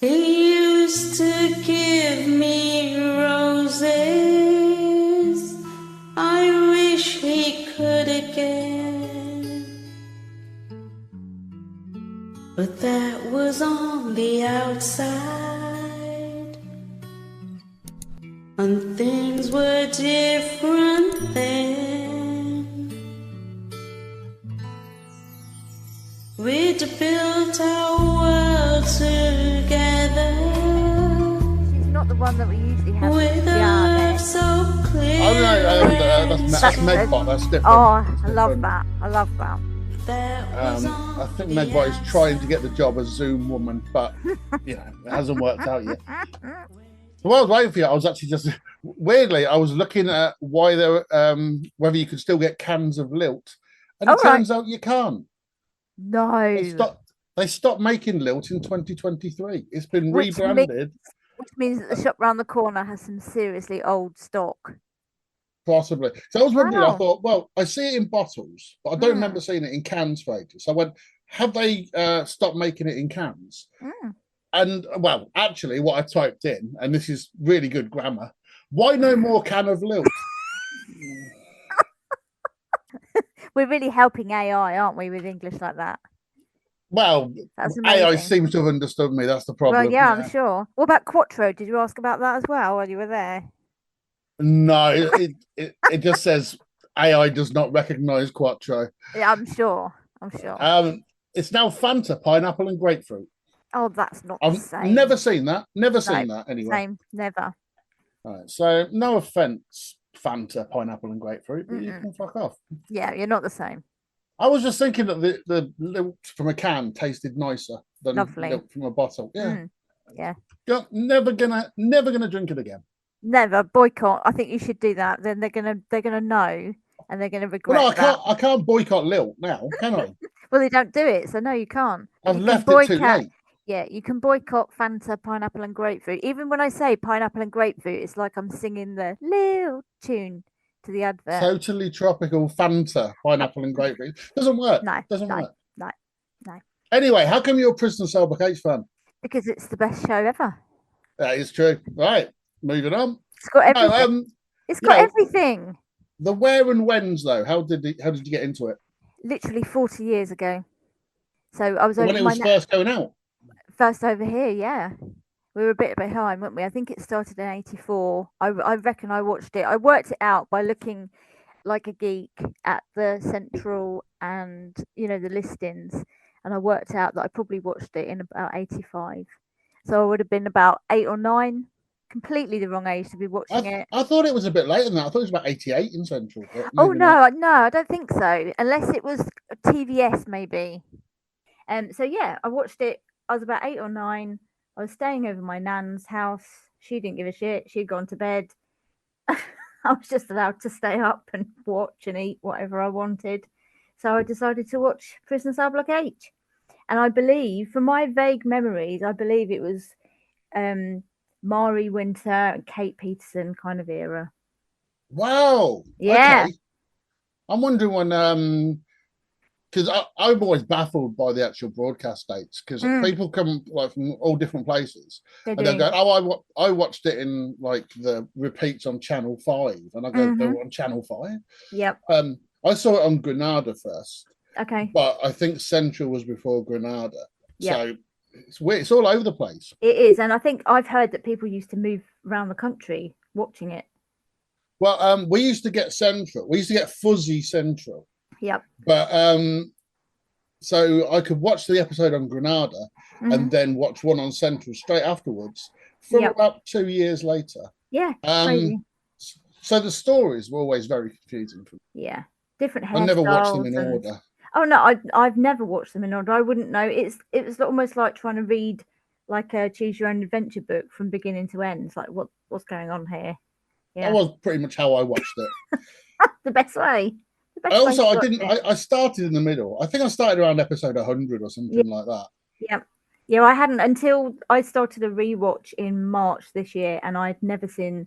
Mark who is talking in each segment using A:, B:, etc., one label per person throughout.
A: He used to give me roses. I wish he could again. But that was on the outside, and things were different then. We'd built our world together.
B: She's not the one that we usually have.
A: With a love so clear.
C: Oh no, that's Megbot. That's different.
B: Oh, I love that. I love that.
C: I think Megbot is trying to get the job as Zoom woman, but it hasn't worked out yet. So while I was waiting for you, I was actually just weirdly, I was looking at why there, whether you could still get cans of lilt, and it turns out you can't.
B: No.
C: They stopped making lilt in 2023. It's been rebranded.
B: Which means that the shop round the corner has some seriously old stock.
C: Possibly. So I was wondering, I thought, well, I see it in bottles, but I don't remember seeing it in cans for ages. So I went, have they stopped making it in cans? And, well, actually, what I typed in, and this is really good grammar, why no more can of lilt?
B: We're really helping AI, aren't we, with English like that?
C: Well, AI seems to have understood me. That's the problem.
B: Well, yeah, I'm sure. What about Quattro? Did you ask about that as well while you were there?
C: No, it just says AI does not recognise Quattro.
B: Yeah, I'm sure.
C: It's now Fanta, pineapple and grapefruit.
B: Oh, that's not the same.
C: I've never seen that. Never seen that anyway.
B: Same, never.
C: All right, so no offence, Fanta, pineapple and grapefruit, but you can fuck off.
B: Yeah, you're not the same.
C: I was just thinking that the lilt from a can tasted nicer than lilt from a bottle. Yeah.
B: Yeah.
C: You're never gonna drink it again.
B: Never. Boycott. I think you should do that. Then they're gonna know and they're gonna regret.
C: Well, I can't boycott lilt now, can I?
B: Well, they don't do it, so no, you can't.
C: I've left it too late.
B: Yeah, you can boycott Fanta, pineapple and grapefruit. Even when I say pineapple and grapefruit, it's like I'm singing the little tune to the advert.
C: Totally tropical Fanta, pineapple and grapefruit. Doesn't work.
B: No.
C: Doesn't work.
B: No.
C: Anyway, how come you're a Prison Cell Block H fan?
B: Because it's the best show ever.
C: That is true. Right, moving on.
B: It's got everything. It's got everything.
C: The where and whens, though. How did you get into it?
B: Literally 40 years ago. So I was
C: when it was first going out.
B: First over here, yeah. We were a bit behind, weren't we? I think it started in 84. I reckon I watched it. I worked it out by looking like a geek at the Central and, the listings. And I worked out that I probably watched it in about 85. So I would have been about 8 or 9. Completely the wrong age to be watching it.
C: I thought it was a bit later than that. I thought it was about 88 in Central.
B: Oh, no, I don't think so. Unless it was TVS, maybe. So, yeah, I watched it. I was about 8 or 9. I was staying over my nan's house. She didn't give a shit. She'd gone to bed. I was just allowed to stay up and watch and eat whatever I wanted. So I decided to watch Prison Cell Block H. And I believe, from my vague memories, it was Mari Winter and Kate Peterson kind of era.
C: Wow.
B: Yeah.
C: Okay. I'm wondering when... Because I'm always baffled by the actual broadcast dates because people come from all different places and they'll go, "Oh, I watched it in the repeats on Channel 5," and I go, "They were on Channel 5."
B: Yep.
C: I saw it on Granada first.
B: Okay.
C: But I think Central was before Granada, so it's weird. It's all over the place.
B: It is, and I think I've heard that people used to move around the country watching it.
C: Well, we used to get Central. We used to get fuzzy Central.
B: Yep.
C: But so I could watch the episode on Granada and then watch one on Central straight afterwards for about 2 years later.
B: Yeah. Crazy.
C: So the stories were always very confusing for me.
B: Yeah. Different hairstyles.
C: I never watched them in order.
B: Oh no, I've never watched them in order. I wouldn't know. It was almost like trying to read like a choose your own adventure book from beginning to end. It's like what's going on here? Yeah.
C: That was pretty much how I watched it.
B: The best way.
C: I started in the middle. I think I started around episode 100 or something like that.
B: Yeah. Yeah, I hadn't until I started a rewatch in March this year, and I'd never seen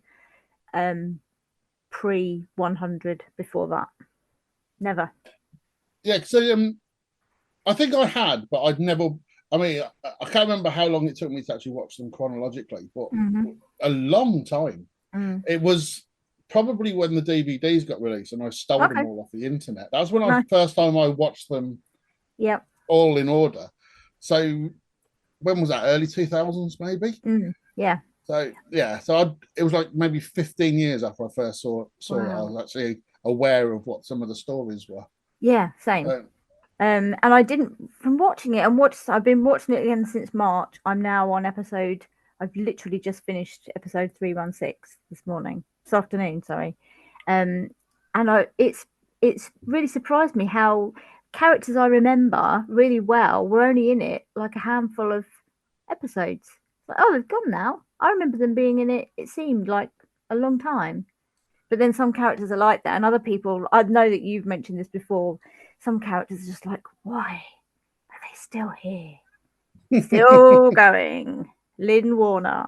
B: pre 100 before that. Never.
C: Yeah, so I think I had, but I'd never I mean, I can't remember how long it took me to actually watch them chronologically, but
B: Mhm.
C: a long time.
B: Mm.
C: It was probably when the DVDs got released and I stole them
B: Okay.
C: all off the internet. That was when
B: Nice.
C: first time I watched them
B: Yep.
C: all in order. So when was that? Early 2000s, maybe?
B: Yeah.
C: So yeah, so it was like maybe 15 years after I first saw it. I
B: Wow.
C: was actually aware of what some of the stories were.
B: Yeah, same. And I didn't, from watching it, I've been watching it again since March. I'm now on I've literally just finished episode 316 this afternoon, sorry. And it's really surprised me how characters I remember really well were only in it like a handful of episodes. Like, oh, they've gone now. I remember them being in it, it seemed like a long time. But then some characters are like that, and other people, I know that you've mentioned this before, some characters are just like, why are they still here? Still going. Lynn Warner.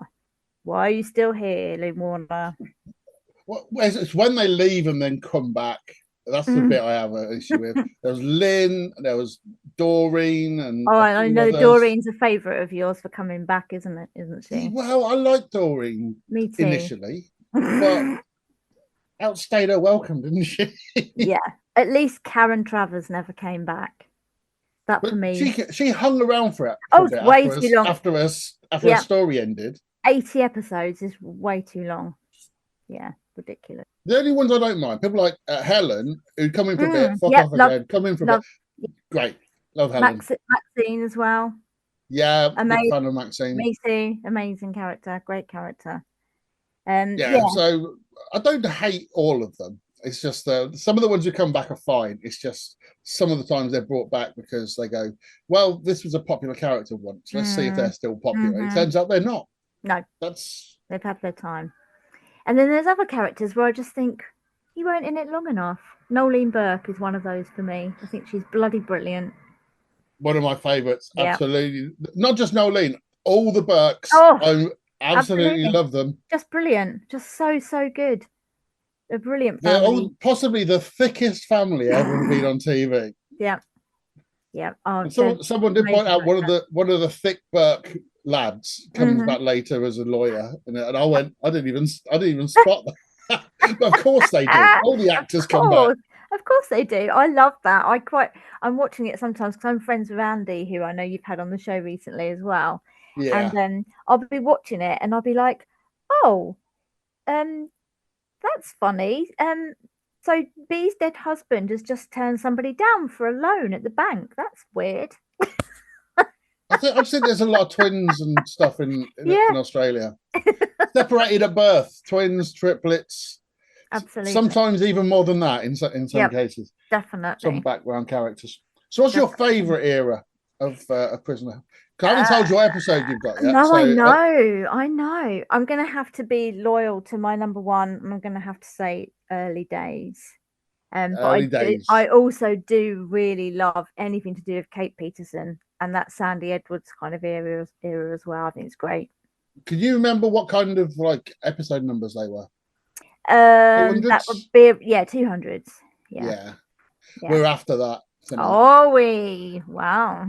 B: Why are you still here, Lynn Warner?
C: Well, it's when they leave and then come back. That's the bit I have an issue with. There was Lynn, there was Doreen, and
B: Oh, I know
C: others.
B: Doreen's a favourite of yours for coming back, isn't she?
C: Well, I liked Doreen
B: Me too.
C: initially, but outstayed her welcome, didn't she?
B: Yeah. At least Karen Travers never came back. That
C: But
B: for me.
C: she hung around for it
B: Way too long.
C: after her story ended.
B: 80 episodes is way too long. Yeah, ridiculous.
C: The only ones I don't mind, people like Helen, who come in for a bit, fuck off again, come in for a bit. Great. Love Helen.
B: Maxine as well.
C: Yeah, big fan of Maxine.
B: Me too. Amazing character. Great character.
C: So I don't hate all of them. It's just some of the ones who come back are fine. It's just some of the times they're brought back because they go, well, this was a popular character once. Let's see if they're still popular. It turns out they're not.
B: No.
C: They've
B: had their time. And then there's other characters where I just think, you weren't in it long enough. Nolene Burke is one of those for me. I think she's bloody brilliant.
C: One of my favourites. Yeah. Absolutely. Not just Nolene, all the Burkes. I absolutely love them.
B: Just brilliant. Just so good. A brilliant family.
C: They're all possibly the thickest family ever to be on TV.
B: Yeah. Oh,
C: someone did point out one of the thick Burke lads comes back later as a lawyer, and I didn't even spot that. But of course they do. All the actors come back.
B: Of course they do. I love that. I'm watching it sometimes because I'm friends with Andy, who I know you've had on the show recently as well.
C: Yeah.
B: And then I'll be watching it and I'll be like, oh, that's funny. So Bee's dead husband has just turned somebody down for a loan at the bank. That's weird.
C: I think there's a lot of twins and stuff in Australia. Separated at birth, twins, triplets.
B: Absolutely.
C: Sometimes even more than that in some cases.
B: Definitely.
C: Some background characters. So what's your favourite era of Prisoner? I haven't told you what episode you've got yet.
B: No, so, I know. I'm going to have to be loyal to my number one. I'm going to have to say Early Days. I also do really love anything to do with Kate Peterson and that Sandy Edwards kind of era as well. I think it's great.
C: Can you remember what kind of episode numbers they were?
B: That would be 200s.
C: Yeah. We're after that.
B: Are we? Wow.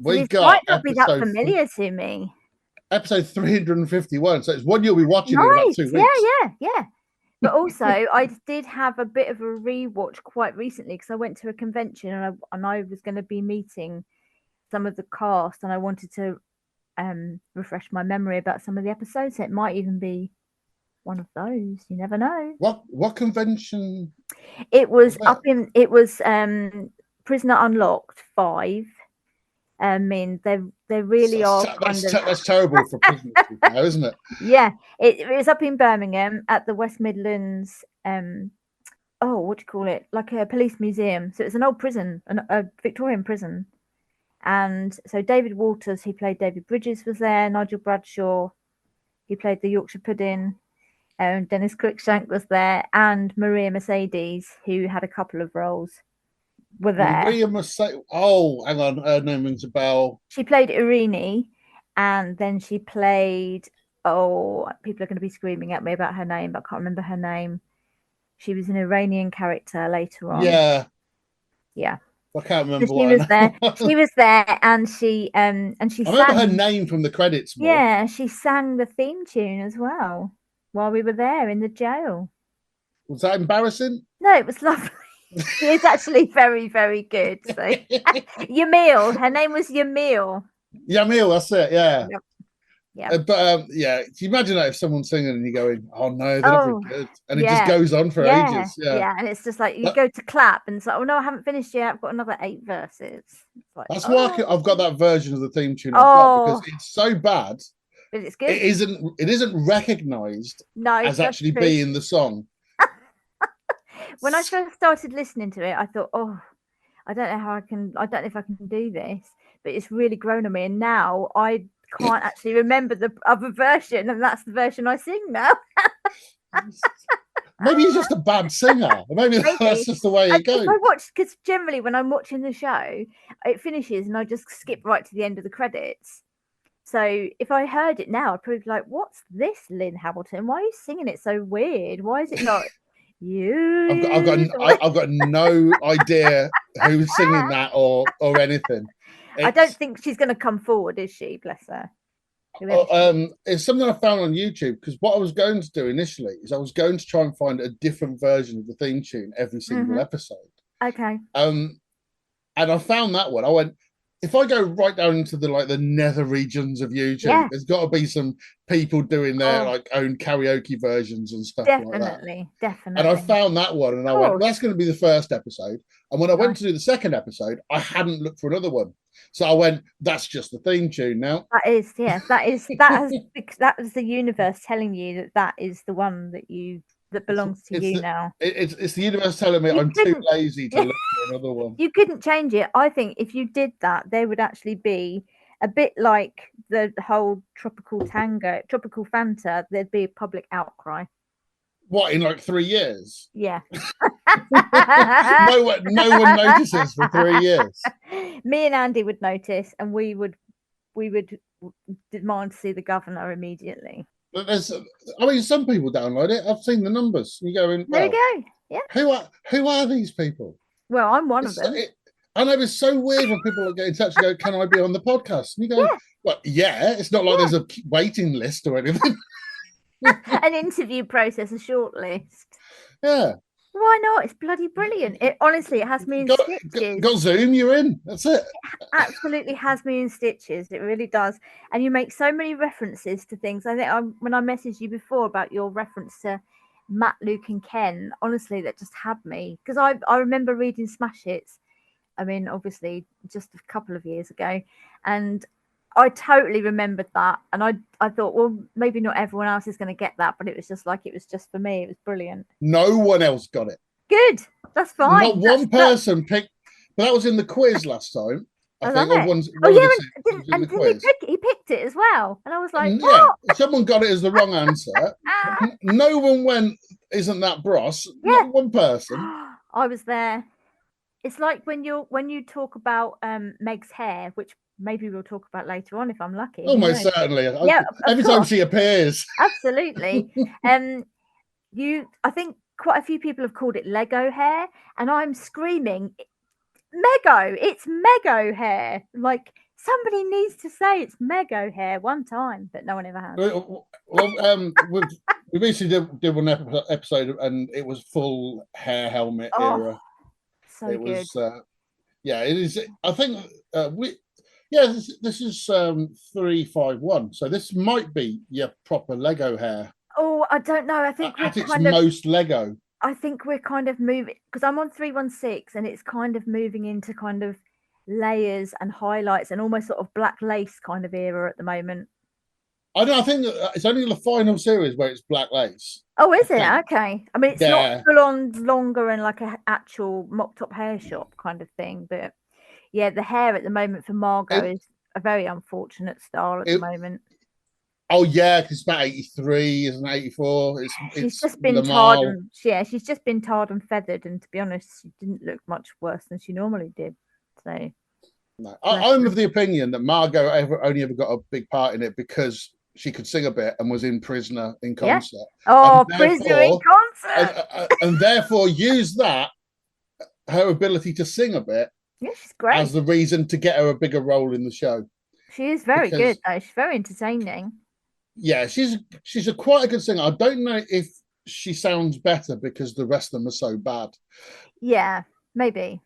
C: We
B: might not be that familiar to me.
C: Episode 351. So it's one you'll be watching in about 2 weeks.
B: Yeah. But also, I did have a bit of a rewatch quite recently because I went to a convention and I was going to be meeting some of the cast and I wanted to refresh my memory about some of the episodes. So it might even be one of those. You never know.
C: What convention?
B: It was Prisoner Unlocked 5. I mean, they really are.
C: That's terrible for prisoners now, isn't it?
B: Yeah, it was up in Birmingham at the West Midlands. What do you call it? Like a police museum. So it's an old prison, a Victorian prison. And so David Walters, he played David Bridges, was there. Nigel Bradshaw, he played the Yorkshire Pudding. Dennis Cruikshank was there, and Maria Mercedes, who had a couple of roles, were there.
C: Maria Mercedes. Oh, hang on, her name rings a bell.
B: She played Irene, and then she played. Oh, people are going to be screaming at me about her name, but I can't remember her name. She was an Iranian character later on.
C: Yeah.
B: Yeah.
C: I can't remember
B: So
C: what
B: she was
C: her
B: there.
C: name was.
B: She was there, and she
C: I remember her
B: sang.
C: name from the credits more.
B: Yeah, she sang the theme tune as well while we were there in the jail.
C: Was that embarrassing?
B: No, it was lovely. She is actually very, very good. So Yamil, her name was Yamil.
C: Yamil, that's it. Yeah.
B: Yep. Yeah.
C: But yeah, can you imagine that if someone's singing and you're going, "Oh no, they're not very good," and it
B: yeah.
C: just goes on for ages.
B: Yeah, and it's just like you go to clap, and it's like, "Oh no, I haven't finished yet. I've got another 8 verses." It's like,
C: that's why I've got that version of the theme tune I've got, because it's so bad.
B: But it's good.
C: It isn't recognised as actually
B: true.
C: being the song.
B: When I first started listening to it, I thought, "Oh, I don't know if I can do this," but it's really grown on me, and now I can't actually remember the other version, and that's the version I sing now.
C: Maybe he's just a bad singer. Maybe that's just the way it goes.
B: I watch, because generally when I'm watching the show, it finishes and I just skip right to the end of the credits. So if I heard it now, I'd probably be like, "What's this, Lynn Hamilton? Why are you singing it so weird? Why is it not you?"
C: I've got no idea who's singing that or anything.
B: I don't think she's going to come forward, is she? Bless her.
C: It's something I found on YouTube, because what I was going to do initially is I was going to try and find a different version of the theme tune every single episode.
B: Okay.
C: And I found that one. I went, if I go right down into the nether regions of YouTube, there's got to be some people doing their own karaoke versions and stuff like that.
B: Definitely.
C: And I found that one, and I went, well, that's going to be the first episode. And when I went to do the second episode, I hadn't looked for another one. So I went, that's just the theme tune now.
B: That is the universe telling you that is the one that belongs to you now.
C: It's the universe telling me I'm too lazy to look for another one.
B: You couldn't change it. I think if you did that, there would actually be a bit like the whole tropical Fanta. There'd be a public outcry.
C: What, in 3 years?
B: Yeah.
C: no one notices for 3 years.
B: Me and Andy would notice, and we would demand to see the governor immediately.
C: But some people download it. I've seen the numbers. You go in.
B: There you go. Yeah.
C: Who are these people?
B: Well, I'm one of them.
C: I know it's so weird when people get in touch and go, "Can I be on the podcast?" And you go, "Well, yeah." It's not like there's a waiting list or anything.
B: An interview process, a shortlist.
C: Yeah.
B: Why not? It's bloody brilliant. It honestly, it has me in stitches.
C: Got Zoom, you're in. That's it.
B: It absolutely has me in stitches. It really does. And you make so many references to things. I think when I messaged you before about your reference to Matt, Luke, and Ken, honestly, that just had me, because I remember reading Smash Hits. I mean, obviously, just a couple of years ago, and I totally remembered that, and I thought, well, maybe not everyone else is going to get that, but it was just for me. It was brilliant.
C: No one else got it.
B: Good, that's fine.
C: Not one person picked. But that was in the quiz last time. I think
B: he picked it as well, and I was like,
C: what? Yeah, someone got it as the wrong answer. No one went, "Isn't that Bros?" Yeah. Not one person.
B: I was there. It's like when you talk about Meg's hair, which maybe we'll talk about later on if I'm lucky.
C: Almost certainly. Yeah, every time she appears.
B: Absolutely. I think quite a few people have called it Lego hair, and I'm screaming, Mego! It's Mego hair! Like, somebody needs to say it's Mego hair one time, but no one ever has.
C: Well, we recently did one episode, and it was full hair helmet era.
B: So
C: it
B: good.
C: Was, it is. I think this is 351. So this might be your proper Lego hair.
B: Oh, I don't know. I think
C: at its most Lego.
B: I think we're kind of moving, because I'm on 316, and it's kind of moving into kind of layers and highlights and almost sort of black lace kind of era at the moment.
C: I think it's only the final series where it's black lace.
B: Oh, is it? Okay. I mean, it's not full on longer and like an actual mop top hair shop kind of thing, but yeah, the hair at the moment for Margot is a very unfortunate style at the moment.
C: Oh yeah, because it's about 83, isn't it? 84.
B: She's just been tarred and she's just been tarred and feathered, and to be honest, she didn't look much worse than she normally did. So
C: no. I'm of the opinion that Margot only ever got a big part in it because she could sing a bit and was in Prisoner in concert.
B: Yeah. Oh, Prisoner in concert.
C: And therefore use that, her ability to sing a bit,
B: Yeah, she's great.
C: as the reason to get her a bigger role in the show.
B: She is very good, though. She's very entertaining.
C: Yeah, she's quite a good singer. I don't know if she sounds better because the rest of them are so bad.
B: Yeah, maybe.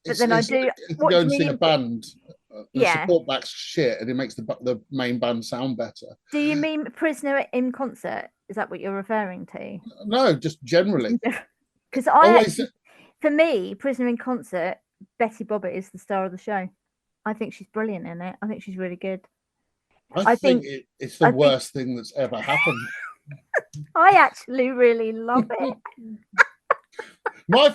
B: But then I do.
C: If you go and sing a band, the
B: yeah,
C: support back's shit, and it makes the main band sound better.
B: Do you mean Prisoner in Concert? Is that what you're referring to?
C: No, just generally.
B: Because for me, Prisoner in Concert, Betty Bobbitt is the star of the show. I think she's brilliant in it. I think she's really good.
C: I think it's the worst thing that's ever happened.
B: I actually really love it.
C: My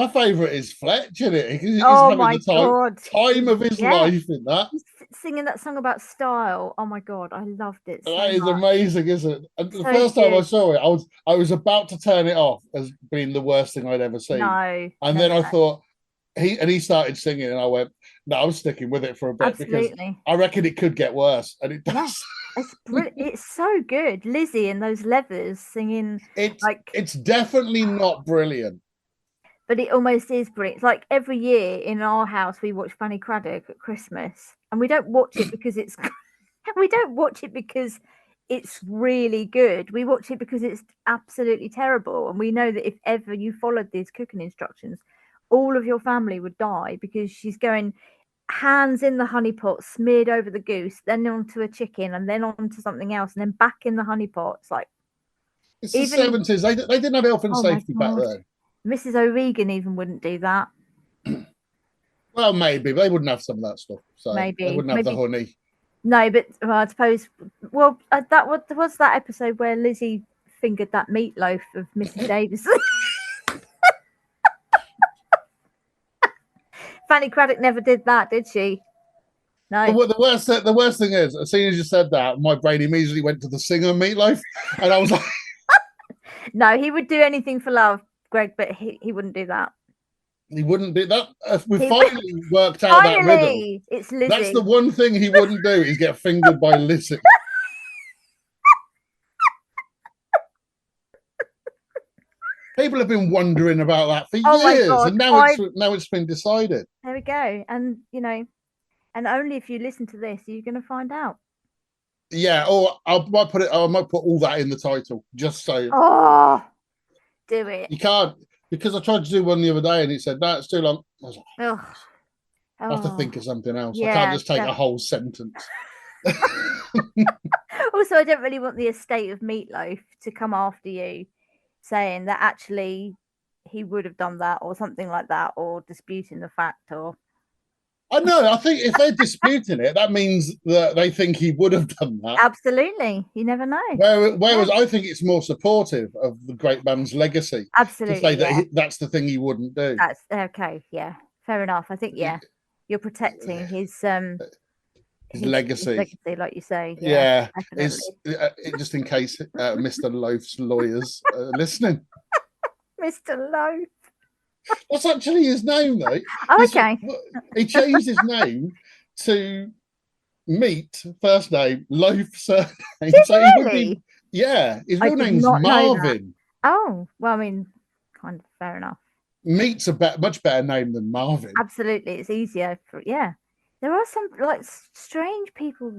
C: favorite is Fletch in it. He's having the time of his life in that.
B: He's singing that song about style. Oh my god, I loved it.
C: That is amazing, isn't it? And the first time I saw it, I was about to turn it off as being the worst thing I'd ever seen. And then I thought he started singing, and I went, no, I'm sticking with it for a bit because I reckon it could get worse, and it does.
B: Yeah. It's brilliant. It's so good. Lizzie and those leathers singing.
C: It's definitely not brilliant.
B: But it almost is brilliant. It's like every year in our house we watch Fanny Craddock at Christmas, and we don't watch it because it's really good. We watch it because it's absolutely terrible, and we know that if ever you followed these cooking instructions, all of your family would die, because she's going hands in the honey pot, smeared over the goose, then onto a chicken, and then onto something else, and then back in the honey pot. It's like
C: it's the 70s. They didn't have health and safety back then.
B: Mrs. O'Regan even wouldn't do that.
C: Well, maybe, but they wouldn't have some of that stuff. So
B: maybe
C: they wouldn't have the honey.
B: No, but I suppose. Well, that was that episode where Lizzie fingered that meatloaf of Mrs. Davis. Fanny Craddock never did that, did she? No.
C: The worst thing is, as soon as you said that, my brain immediately went to the singer Meatloaf, and I was like,
B: no, he would do anything for love, Greg, but he wouldn't do that.
C: He wouldn't do that. We finally worked out that riddle.
B: It's Lizzie.
C: That's the one thing he wouldn't do, is get fingered by Lizzie. People have been wondering about that for years, and now it's been decided.
B: There we go. And and only if you listen to this, you're going to find out.
C: Yeah, or I might put all that in the title, just so.
B: Oh, do it.
C: You can't, because I tried to do one the other day and it said, no, it's too long. I was like, I have to think of something else. Yeah, I can't just take a whole sentence.
B: Also, I don't really want the estate of Meatloaf to come after you, saying that actually he would have done that or something like that, or disputing the fact, or.
C: I know. I think if they're disputing it, that means that they think he would have done that.
B: Absolutely. You never know.
C: Whereas I think it's more supportive of the great band's legacy.
B: Absolutely.
C: To say that that's the thing he wouldn't do.
B: That's okay. Yeah. Fair enough. I think, you're protecting his legacy, like you say.
C: Yeah. It's just in case Mr. Loaf's lawyers are listening.
B: Mr. Loaf.
C: That's actually his name, though.
B: Oh, okay.
C: He changed his name to Meat, first name, Loaf, surname.
B: So really?
C: His real name's Marvin.
B: Oh, well, I mean, kind of fair enough.
C: Meat's a much better name than Marvin.
B: Absolutely. It's easier. There are some strange people,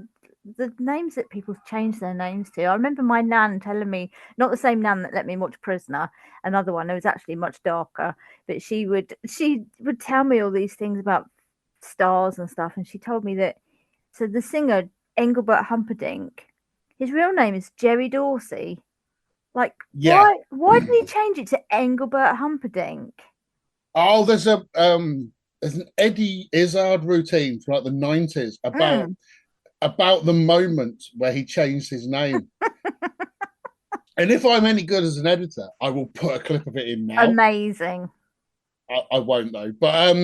B: the names that people change their names to. I remember my nan telling me, not the same nan that let me watch Prisoner, another one who was actually much darker, but she would tell me all these things about stars and stuff, and she told me that the singer Engelbert Humperdinck, his real name is Jerry Dorsey. Why did he change it to Engelbert Humperdinck?
C: Oh, there's an Eddie Izzard routine from the 90s about the moment where he changed his name. And if I'm any good as an editor, I will put a clip of it in now.
B: Amazing.
C: I won't though, but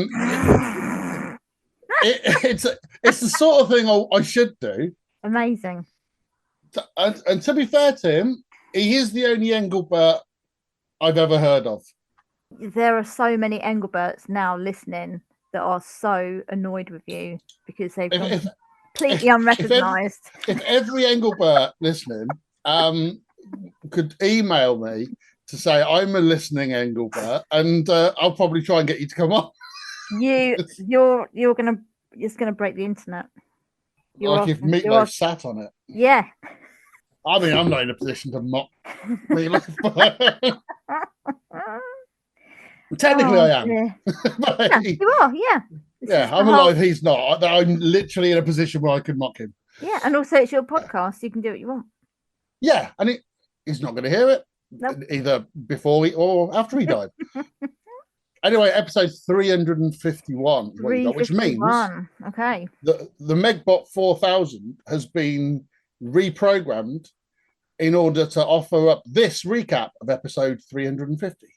C: it's the sort of thing I should do.
B: Amazing.
C: And to be fair to him, he is the only Engelbert I've ever heard of.
B: There are so many Engelberts now listening that are so annoyed with you because they've completely unrecognised.
C: If every Engelbert listening could email me to say I'm a listening Engelbert, and I'll probably try and get you to come on.
B: You're gonna it's gonna break the internet.
C: Like if Meatloaf sat on it.
B: Yeah.
C: I mean, I'm not in a position to mock Meatloaf. Technically, I am.
B: Yeah. Yeah, you are, yeah.
C: Yeah, I'm alive. He's not. I'm literally in a position where I could mock him.
B: Yeah, and also it's your podcast. You can do what you want.
C: Yeah, and he's not going to hear it either before or after he died. Anyway, episode 351, which means
B: okay,
C: the Megbot 4000 has been reprogrammed in order to offer up this recap of episode 350.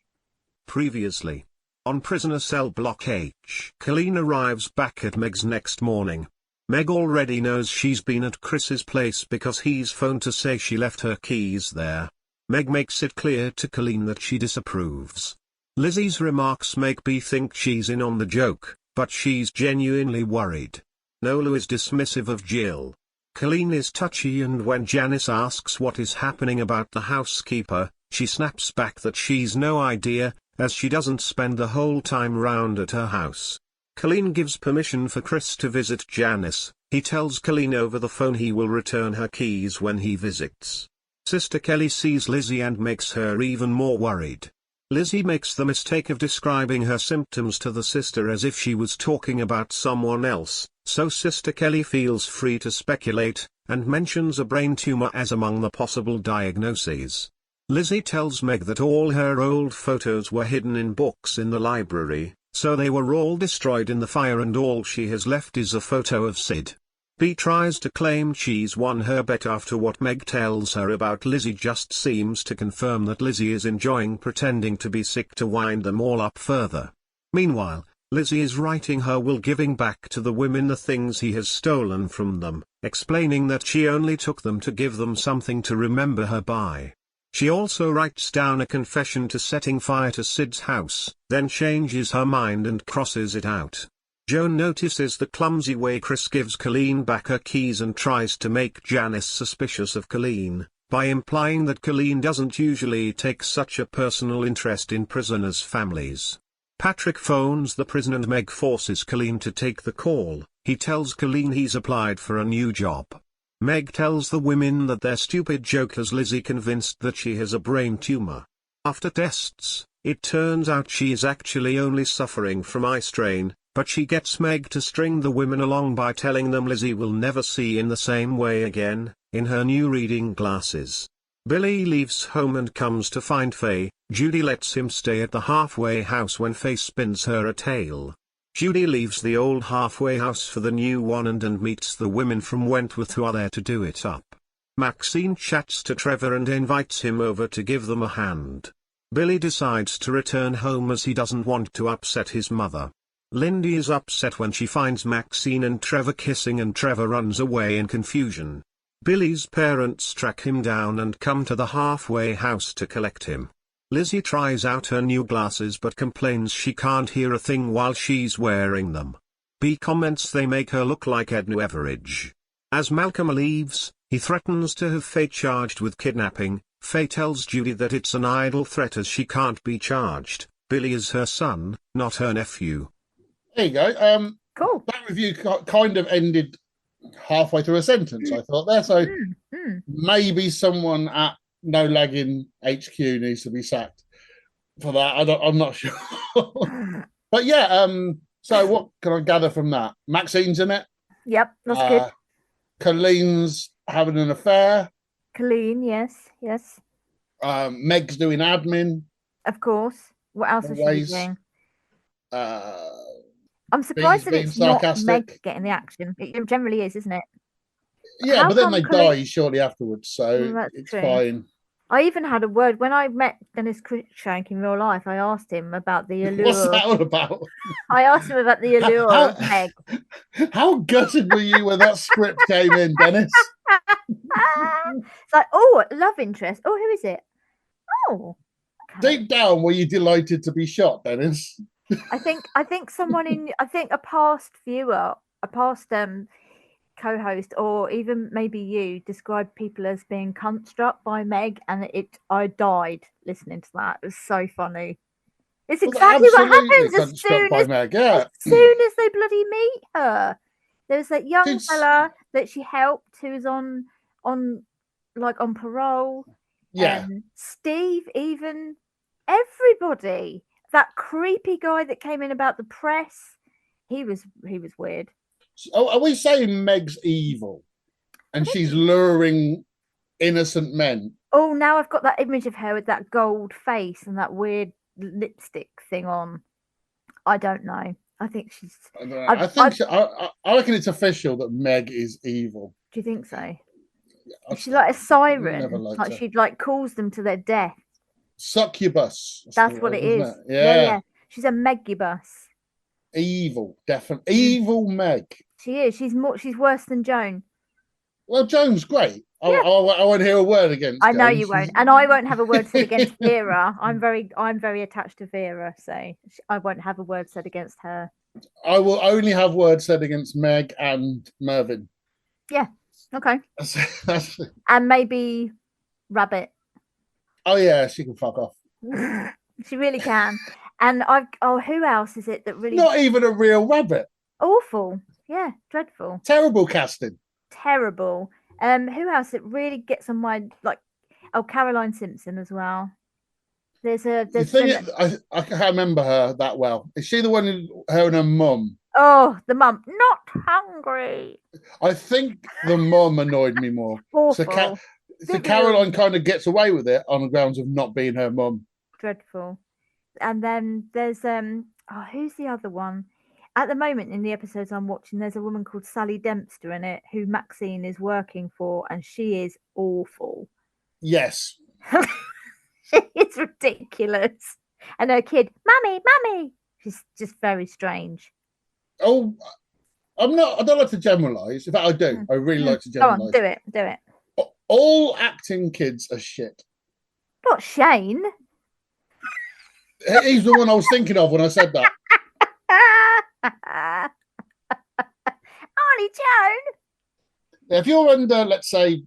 D: Previously, on prisoner cell block H, Colleen arrives back at Meg's next morning. Meg already knows she's been at Chris's place because he's phoned to say she left her keys there. Meg makes it clear to Colleen that she disapproves. Lizzie's remarks make B think she's in on the joke, but she's genuinely worried. Nola is dismissive of Jill. Colleen is touchy, and when Janice asks what is happening about the housekeeper, she snaps back that she's no idea, as she doesn't spend the whole time round at her house. Colleen gives permission for Chris to visit Janice. He tells Colleen over the phone he will return her keys when he visits. Sister Kelly sees Lizzie and makes her even more worried. Lizzie makes the mistake of describing her symptoms to the sister as if she was talking about someone else, so Sister Kelly feels free to speculate, and mentions a brain tumor as among the possible diagnoses. Lizzie tells Meg that all her old photos were hidden in books in the library, so they were all destroyed in the fire and all she has left is a photo of Sid. B tries to claim she's won her bet after what Meg tells her about Lizzie just seems to confirm that Lizzie is enjoying pretending to be sick to wind them all up further. Meanwhile, Lizzie is writing her will, giving back to the women the things he has stolen from them, explaining that she only took them to give them something to remember her by. She also writes down a confession to setting fire to Sid's house, then changes her mind and crosses it out. Joan notices the clumsy way Chris gives Colleen back her keys and tries to make Janice suspicious of Colleen, by implying that Colleen doesn't usually take such a personal interest in prisoners' families. Patrick phones the prison and Meg forces Colleen to take the call. He tells Colleen he's applied for a new job. Meg tells the women that they're stupid joke as Lizzie convinced that she has a brain tumor. After tests, it turns out she is actually only suffering from eye strain, but she gets Meg to string the women along by telling them Lizzie will never see in the same way again, in her new reading glasses. Billy leaves home and comes to find Faye. Judy lets him stay at the halfway house when Faye spins her a tale. Judy leaves the old halfway house for the new one and meets the women from Wentworth who are there to do it up. Maxine chats to Trevor and invites him over to give them a hand. Billy decides to return home as he doesn't want to upset his mother. Lindy is upset when she finds Maxine and Trevor kissing and Trevor runs away in confusion. Billy's parents track him down and come to the halfway house to collect him. Lizzie tries out her new glasses but complains she can't hear a thing while she's wearing them. B comments they make her look like Edna Everidge. As Malcolm leaves, he threatens to have Faye charged with kidnapping. Faye tells Judy that it's an idle threat as she can't be charged. Billy is her son, not her nephew.
C: There you go.
B: Cool.
C: That review kind of ended halfway through a sentence, I thought there. So maybe someone at No Lagging HQ needs to be sacked for that. I'm not sure. But yeah, so what can I gather from that? Maxine's in it.
B: Yep, that's good.
C: Colleen's having an affair.
B: Colleen, yes.
C: Meg's doing admin.
B: Of course. What else is she doing? I'm surprised that it's sarcastic. Not Meg getting the action. It generally is, isn't it?
C: Yeah, but then they die shortly afterwards, so it's fine.
B: I even had a word when I met Dennis Cruikshank in real life. I asked him about the allure.
C: What's that all about?
B: I asked him about the allure of Meg.
C: How gutted were you when that script came in, Dennis?
B: It's like, oh, love interest. Oh, who is it? Oh,
C: okay. Deep down, were you delighted to be shot, Dennis?
B: I think someone in. I think a past viewer, a past co-host, or even maybe you, described people as being cunt struck by Meg, and I died listening to that. It was so funny. It's exactly what happens as soon as they bloody meet her. There's that young fella that she helped who's on parole.
C: Yeah.
B: Steve, even everybody. That creepy guy that came in about the press. He was weird.
C: So are we saying Meg's evil and she's luring innocent men?
B: Oh, now I've got that image of her with that gold face and that weird lipstick thing on. I don't know. I think she's.
C: I reckon it's official that Meg is evil.
B: Do you think so? Is she like a siren? Like she calls them to their death.
C: Succubus.
B: That's what it is.
C: Yeah.
B: She's a Megubus.
C: Evil, definitely. Evil Meg.
B: She is. She's worse than Joan.
C: Well, Joan's great. I won't hear a word against.
B: I know you won't, and I won't have a word said against Vera. I'm very attached to Vera, so I won't have a word said against her.
C: I will only have words said against Meg and Mervyn.
B: Yeah. Okay. And maybe Rabbit.
C: Oh yeah, she can fuck off.
B: She really can. And who else is it that really?
C: Not even a real rabbit.
B: Awful. Yeah, dreadful.
C: Terrible casting.
B: Terrible. Who else that really gets on my Caroline Simpson as well. I can't remember her that well. Is she the one her and her mum? Oh, the mum. Not hungry.
C: I think the mum annoyed me more.
B: Awful.
C: So Caroline kind of gets away with it on the grounds of not being her mum.
B: Dreadful. And then there's who's the other one? At the moment in the episodes I'm watching, there's a woman called Sally Dempster in it who Maxine is working for, and she is awful.
C: Yes.
B: It's ridiculous. And her kid, Mummy. She's just very strange.
C: Oh, I don't like to generalise. In fact, I do. I really like to generalise.
B: Go on, do it.
C: All acting kids are shit.
B: Not Shane.
C: He's the one I was thinking of when I said that.
B: Auntie Joan.
C: If you're under, let's say,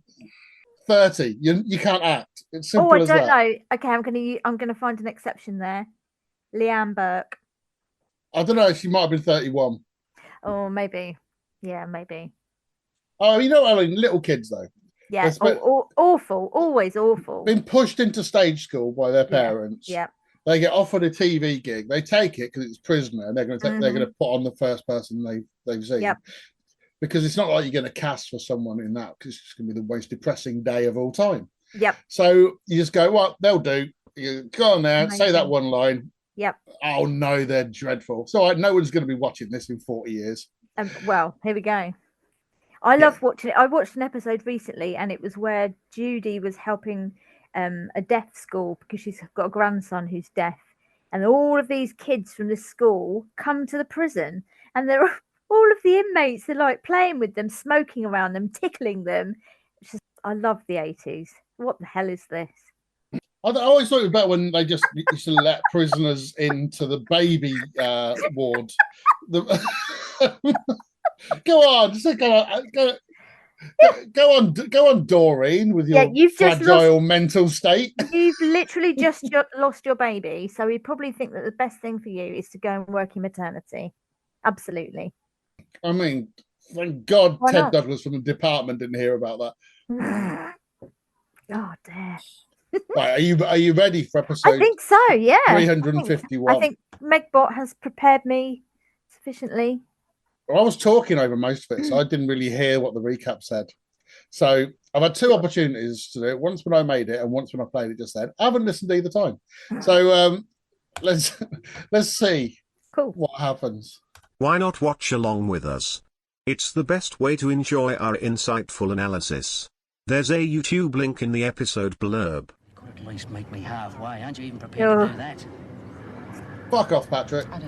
C: 30, you can't act. It's simple as that.
B: I don't know. Okay, I'm gonna find an exception there. Leanne Burke.
C: I don't know. She might have been 31.
B: Oh, maybe. Yeah, maybe.
C: Oh, you know what I mean? Little kids, though.
B: Yeah, awful. Always awful.
C: Been pushed into stage school by their parents.
B: Yeah.
C: They get offered a TV gig. They take it because it's Prisoner, and they're going to put on the first person they've seen.
B: Yep.
C: Because it's not like you're going to cast for someone in that, because it's going to be the most depressing day of all time.
B: Yep.
C: So you just go, well, they'll do. You go on there, say that one line.
B: Yep.
C: Oh no, they're dreadful. So no one's going to be watching this in 40 years.
B: Well, here we go. I love watching it. I watched an episode recently, and it was where Judy was helping a deaf school because she's got a grandson who's deaf, and all of these kids from the school come to the prison, and they're all of the inmates are like playing with them, smoking around them, tickling them. I love the 80s. What the hell is this?
C: I always thought it was better when they just used to let prisoners into the baby ward. Go on, Doreen, with your fragile mental state.
B: You've literally just lost your baby, so we probably think that the best thing for you is to go and work in maternity. Absolutely.
C: I mean, thank God Ted Douglas from the department didn't hear about that.
B: Oh, dear.
C: Right, are you ready for episode?
B: I think so. Yeah.
C: 351.
B: I think Megbot has prepared me sufficiently.
C: Well, I was talking over most of it, so I didn't really hear what the recap said. So I've had two opportunities to do it. Once when I made it, and once when I played it just then. I haven't listened either time. So let's see what happens.
D: Why not watch along with us? It's the best way to enjoy our insightful analysis. There's a YouTube link in the episode blurb.
E: You could at least make me halfway. Aren't you even prepared to do that?
C: Fuck off, Patrick.
E: I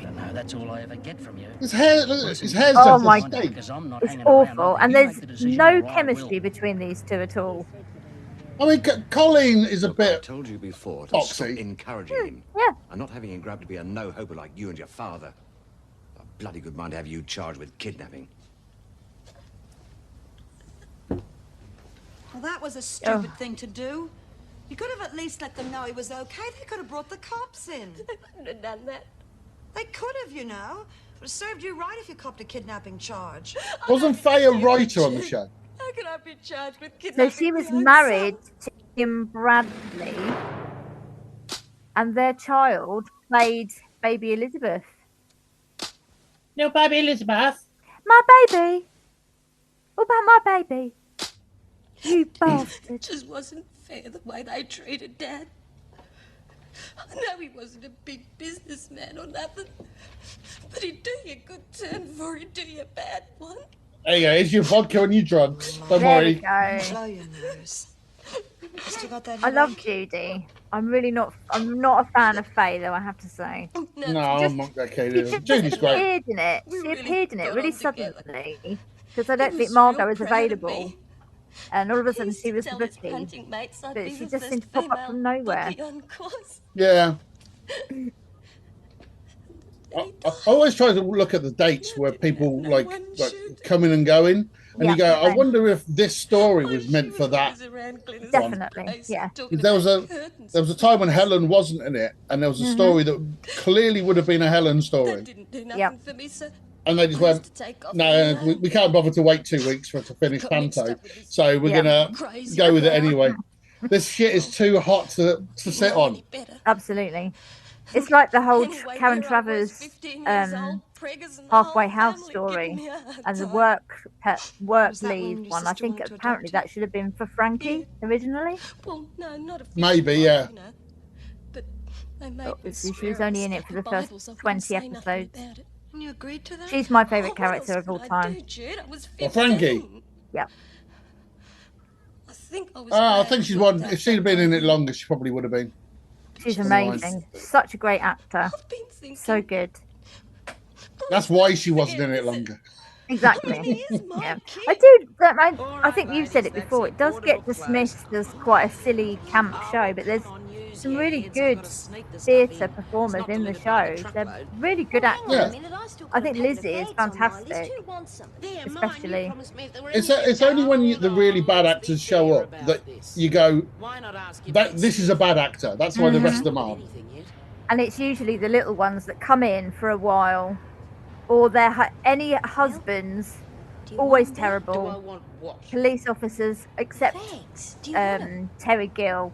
E: don't know. That's all I ever get from you.
C: His hair's
B: oh my God.
E: It's
B: awful. And there's no chemistry between these two at all.
C: I mean, Colleen is a bit.
F: I told you before to stop
C: Oxy.
F: encouraging him.
B: Yeah.
F: I'm not having him grab to be a no-hoper like you and your father. bloody good mind to have you charged with kidnapping.
A: Well, that was a stupid thing to do. You could have at least let them know he was okay. They could have brought the cops in.
G: They wouldn't have done that.
A: They could have, you know. It would have served you right if you copped a kidnapping charge.
C: Wasn't Faye a writer on the show?
G: How can I be charged with
B: So
G: kidnapping?
B: she was
G: my own
B: married
G: son?
B: to Tim Bradley, and their child played baby Elizabeth.
H: No, baby Elizabeth.
B: My baby. What about my baby? You bastard.
G: It just wasn't fair the way they treated Dad. I know he wasn't a big businessman or nothing, but he'd do you a good turn before he'd do you a bad one.
C: There you go. Here's your vodka and your drugs. Don't
B: There
C: worry.
B: we go.
A: Blow your nose. Still got that
B: I love
A: headache?
B: Judy. I'm not a fan of Faye though, I have to say.
C: No, I'm not okay. Judy's great.
B: Appeared in it.
G: We
B: She
G: really
B: appeared in it
G: got
B: really
G: on together.
B: suddenly. Because I don't
G: He
B: think
G: was
B: Margot
G: real
B: was
G: proud of
B: available.
G: me.
B: And all of a
G: He
B: sudden
G: used
B: she
G: to
B: was
G: tell
B: the
G: his
B: bookie.
G: hunting mates I'd
B: But
G: be
B: she
G: the
B: just
G: first
B: seemed to pop up
G: female
B: from nowhere.
G: bookie on course.
C: Yeah. I always try to look at the dates where people like coming and going, and
B: Yeah,
C: you go, I
B: same.
C: wonder if this story was meant for that.
B: Definitely, yeah.
C: There was a time when Helen wasn't in it, and there was a story that clearly would have been a Helen story,
G: That didn't do nothing
B: Yep.
G: for me, sir.
C: and they just
G: I used
C: went,
G: to take off
C: no,
G: my
C: we can't bother to wait 2 weeks for it to finish
G: Got mixed
C: Panto,
G: up with this
C: so we're
B: Yeah.
C: gonna
G: crazy
C: go with it
G: crowd.
C: anyway. This shit is too hot to sit
G: Know
C: on.
G: any better.
B: Absolutely. It's like the whole
G: Anyway,
B: Karen
G: here I was,
B: Travers
G: 15 years
B: um,
G: old, preggers and the
B: halfway
G: whole
B: house
G: family
B: story
G: giving me a hard
B: and the
G: time.
B: work
A: Was that when
B: leave
A: your
B: one. I
A: sister
B: think
A: wanted to
B: apparently
A: adopt
B: that should have been for Frankie originally.
G: Well, no, not a
C: Maybe,
G: 55,
C: yeah.
G: you know. But they made
B: Obviously,
G: me
B: she was
G: swear
B: only
G: on
B: in it for the
G: sacred
B: first
G: Bibles I wouldn't
B: 20
G: say nothing
B: episodes.
G: about it.
A: And you agreed to that?
B: She's my
G: Oh,
B: favourite
G: what
B: character
G: else
B: of all
G: could I
B: time.
G: do, Jude? I was
C: Well, Frankie.
G: 15.
B: Yeah.
G: I think I was
C: I
G: glad
C: think she's
G: I
C: one.
G: worked
C: If she'd have
G: out
C: been in
G: that
C: it longer, she probably would have been.
B: She's
C: Otherwise-
B: amazing. Such a great actor.
G: I've been thinking,
B: So good.
C: That's why she wasn't in it longer.
B: Exactly.
G: he is my
B: Yeah.
G: kid.
B: I do. I think you've said it before. It does get dismissed as quite a silly camp show, but there's some really good theatre performers in the show. They're really good actors. I think Lizzie is fantastic, especially.
C: It's only when the really bad actors show up that you go, that this is a bad actor. That's why the rest of them aren't.
B: And it's usually the little ones that come in for a while, or their any husbands, always terrible. Police officers, except Terry Gill.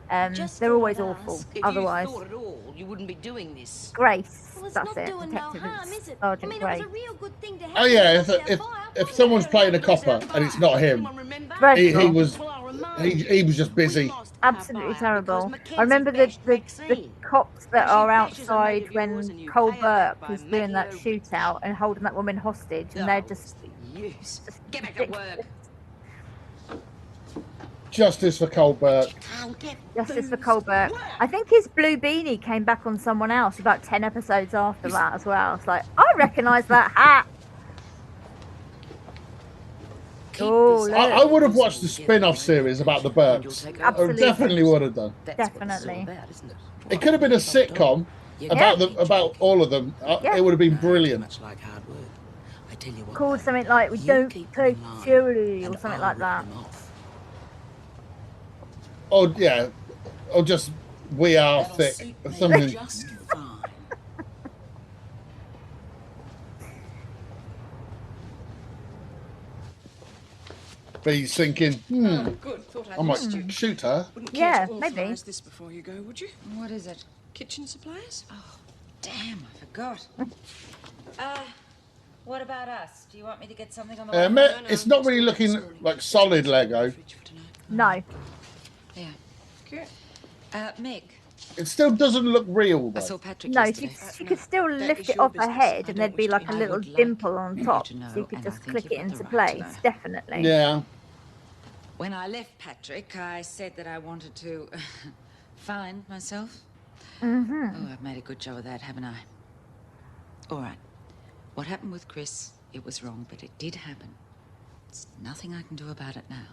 B: They're always awful. Otherwise,
E: If you thought at all, you wouldn't be doing this.
B: Grace,
I: Well, it's
B: that's
I: not
B: it.
I: doing no
B: Detective
I: harm, is it?
B: Sergeant
I: I mean,
B: Grace.
I: it was a real good thing to
C: Oh yeah, if someone's playing a copper and it's not him, he was just busy.
B: Absolutely terrible. I remember the cops that are outside when Cole Burke was doing that shootout and holding that woman hostage, and they're just
E: Get back to work.
C: Justice for Cole Burke.
B: Justice for Cole Burke. I think his blue beanie came back on someone else about 10 episodes after that as well. It's like, I recognise that hat. Oh, look.
C: I would have watched the spin-off series about the Burkes. I
B: Absolutely.
C: definitely would have done.
B: Definitely.
C: It could have been a sitcom about all of them.
B: Yeah.
C: It would have been brilliant.
E: Much like hard work. I tell you what,
B: Called something like, we don't take charity, or something like that.
C: Or yeah, or just We Are Thick. Or something.
E: Just fine.
C: But he's thinking,
J: Good. Thought
C: I might shoot her.
J: Wouldn't
B: Yeah,
J: care to
B: maybe.
J: authorise this before you go, would you?
G: What is it?
J: Kitchen supplies?
G: Damn, I forgot. What about us? Do you want me to get something on the
C: It's not really looking like solid Lego.
B: No.
G: Yeah. Good. Meg,
C: It still doesn't look real
G: I saw
C: though.
G: Patrick
B: No,
G: yesterday.
B: she could still
J: That
B: lift
J: is
B: it
J: your
B: off her
J: business.
B: head,
J: I
B: and
J: don't
B: there'd be
J: wish
B: like
J: to
B: a
J: be-
B: little
G: I would like
B: dimple on
G: you
B: top,
G: to know,
B: so you could
G: and I
B: just
G: think
B: click
G: you've
B: it
G: got
B: into
G: the right to
B: place.
G: know.
B: Definitely.
C: Yeah.
G: When I left Patrick, I said that I wanted to find myself.
B: Mm-hmm.
G: Oh, I've made a good job of that, haven't I? All right. What happened with Chris, it was wrong, but it did happen. There's nothing I can do about it now.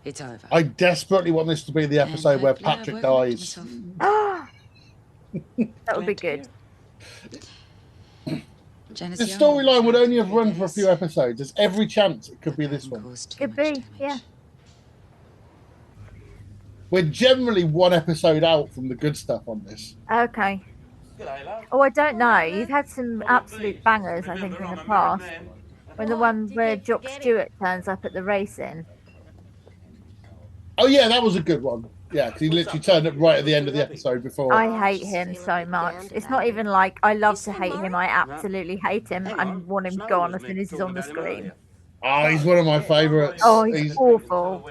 G: It's over.
C: I desperately want this to be the
G: And
C: episode where
G: hopefully I
C: Patrick
G: won't look to
C: dies.
G: myself.
B: That would be
G: Glad to
B: good.
J: Janice
C: This storyline would only have run for a few episodes. There's every chance it could be this one.
B: Could be, yeah.
C: We're generally one episode out from the good stuff on this.
B: Okay. Oh, I don't know. You've had some absolute bangers, I think, in the past. When the one where Jock Stewart turns up at the racing.
C: Oh yeah, that was a good one. Yeah, because he literally turned up right at the end of the episode before.
B: I hate him so much. It's not even like I love to hate him. I absolutely hate him and want him gone as soon as he's on the screen.
C: Oh, he's one of my favourites.
B: Oh, he's awful.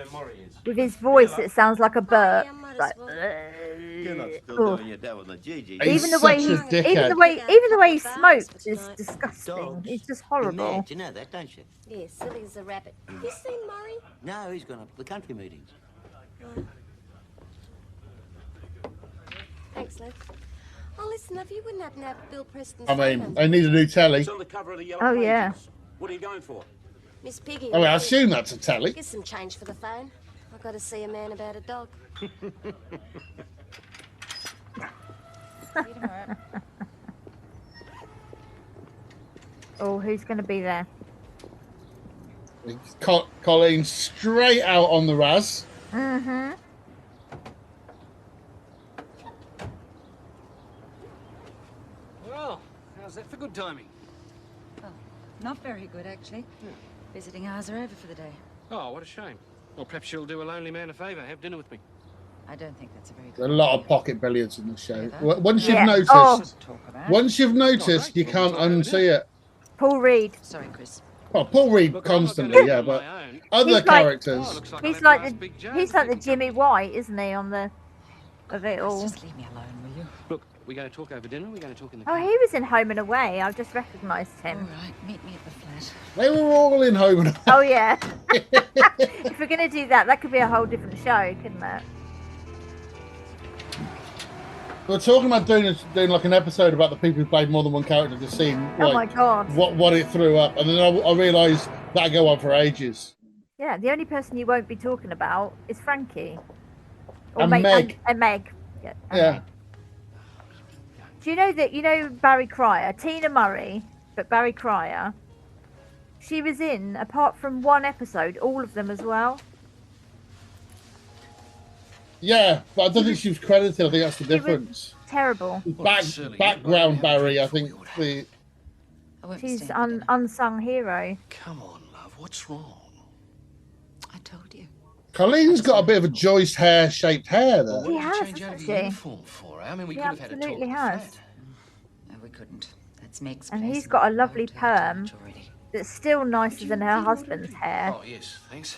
B: With his voice, it sounds like a burp. Like, even the way he smokes is disgusting. He's just horrible.
I: You know that, don't you?
G: Yeah, silly as a rabbit. Have you seen Murray?
I: No, he's gone up to the country meetings.
G: Thanks, Luke. Oh, listen, if you wouldn't happen to have Bill Preston's
C: I mean, I need a new telly.
B: Oh, yeah.
K: What are you going for?
G: Miss Piggy.
C: I mean, I assume that's a telly.
G: Get some change for the phone. I've got to see a man about a dog.
B: Oh, who's going to be there?
C: Colleen straight out on the Raz.
B: Mm-hmm.
E: Well, how's that for good timing?
J: Well, not very good, actually. Visiting hours are over for the day.
E: Oh, what a shame. Well, perhaps you'll do a lonely man a favour. Have dinner with me.
J: I don't think that's a very good
C: There's a lot of pocket billiards in the show. Once you've
B: Yeah.
C: noticed,
B: Oh.
C: once you've noticed, you can't unsee it.
B: Paul Reed.
J: Sorry, Chris.
C: Oh, Paul Reed constantly, yeah, but other
B: He's like-
C: characters.
B: He's like the Jimmy White, isn't he, on the of it all?
J: Just leave me alone, will you?
E: Look, we're going to talk over dinner. We're going to talk in the
B: Oh,
E: car.
B: he was in Home and Away. I've just recognised
J: All
B: him.
J: right, meet me at the flat.
C: They were all in Home and
B: Oh yeah. If we're gonna do that, that could be a whole different show, couldn't it?
C: We're talking about doing like an episode about the people who played more than one character to see
B: Oh my
C: like
B: god.
C: what it threw up, and then I realised that'd go on for ages.
B: Yeah, the only person you won't be talking about is Frankie.
C: And Meg.
B: And Meg. Yeah. and
C: Yeah.
B: Meg. Do you know Barry Cryer, Tina Murray, but Barry Cryer? She was in, apart from one episode, all of them as well.
C: Yeah, but I don't think she was credited. I think that's the difference.
B: Terrible.
C: Background Barry, I think the
B: She's unsung hero.
I: Come on, love. What's wrong?
J: I told you.
C: Colleen's got a bit of a Joyce shaped hair there.
B: She has,
I: Change out of
B: hasn't
I: your
B: she?
I: uniform for her. I mean, we
B: She
I: could have had a talk.
B: absolutely
I: at the
B: has.
I: flat.
J: No, we couldn't. That's Meg's
B: And
J: place.
B: he's got a lovely perm
J: Already.
B: that's still nicer than her husband's hair,
I: Oh yes, thanks.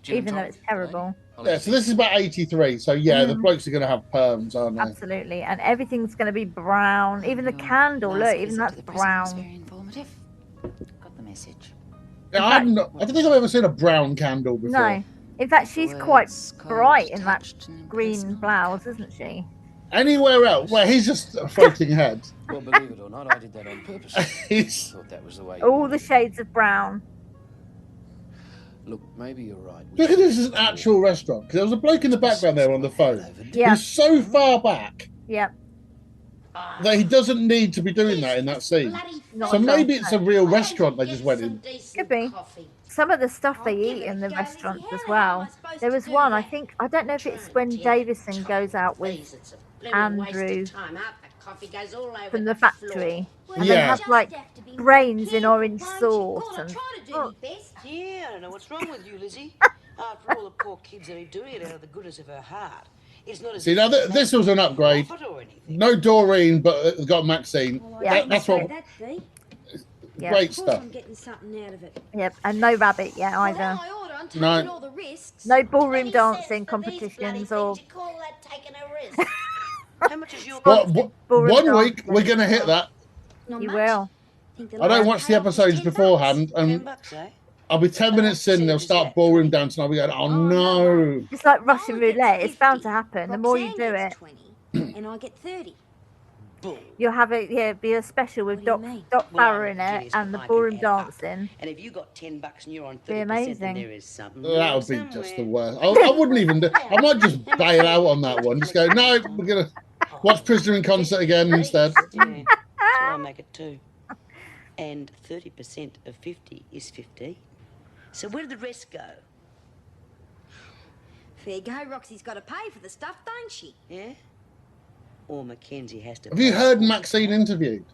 I: Gin and
B: even though
I: tonic,
B: it's terrible.
I: eh?
C: Yeah, so this is about 83. So yeah, the blokes are going to have perms, aren't they?
B: Absolutely. And everything's going to be brown. Even the candle,
J: Last
B: look,
J: visit
B: even
J: to
B: that's
J: the prison was
B: brown.
J: very informative. Got the message.
C: Yeah, I don't think I've ever seen a brown candle before.
B: No. In fact, she's quite
J: Words,
B: bright
J: cold,
B: in that
J: touched and
B: green
J: impersonal.
B: blouse, isn't she?
C: Anywhere else, where he's just a floating head.
I: Well, believe it or not, I did that on purpose. I
C: He's
I: thought that was the way.
B: All the shades of brown.
I: Look, maybe you're right.
C: look at this as an actual restaurant because there was a bloke in the background there on the phone.
B: Yeah.
C: He's so far back
B: Yeah.
C: that he doesn't need to be doing that in that scene.
B: Not
C: So
B: at all.
C: maybe it's a real restaurant they just went in.
B: Could be. Some of the stuff they eat in the restaurants as well. There was one, I don't know if it's when Davison goes out with Andrew from the factory. And they
C: Yeah.
B: have like brains in orange sauce and
L: Yeah, I don't know what's wrong with you, Lizzie. After all the poor kids only doing it out of the goodness of her heart. It's not as
C: See, now this was an upgrade. No Doreen, but it got Maxine.
B: Yeah.
C: That's what
B: Yeah.
C: great stuff.
G: I'm getting something out of it.
B: Yep, and no rabbit yet either.
C: No.
G: The risks.
B: No ballroom dancing competitions or
L: How much is your
C: But
B: Ballroom
C: one
B: dancing.
C: week we're going to hit that.
B: You will.
C: I don't watch the episodes beforehand, and
L: $10, eh?
C: I'll be 10 minutes in. They'll start ballroom dancing. I'll be going, oh no!
B: It's like Russian roulette. It's bound to happen. The more you do it,
G: 20, and I get 30.
B: you'll have it. Yeah, be a special with Doc
L: Well,
B: Farrer in
L: I'm
B: it
L: curious
B: and the
L: if I
B: ballroom
L: can add up.
B: dancing.
L: And if you got $10 and you're on 30%,
B: Be
L: then
B: amazing.
L: there is something.
C: That would be just the worst. I wouldn't even do. I might just bail out on that one. Just go, no, we're going to watch Prisoner in Concert again instead.
L: Yeah, so I'll make it too. And 30% of 50 is 15. So where did the rest go?
J: Fair go, Roxy's got to pay for the stuff, don't she?
L: Yeah? Or Mackenzie has to
C: Have you
L: pay
C: heard
L: for it.
C: Maxine interviewed?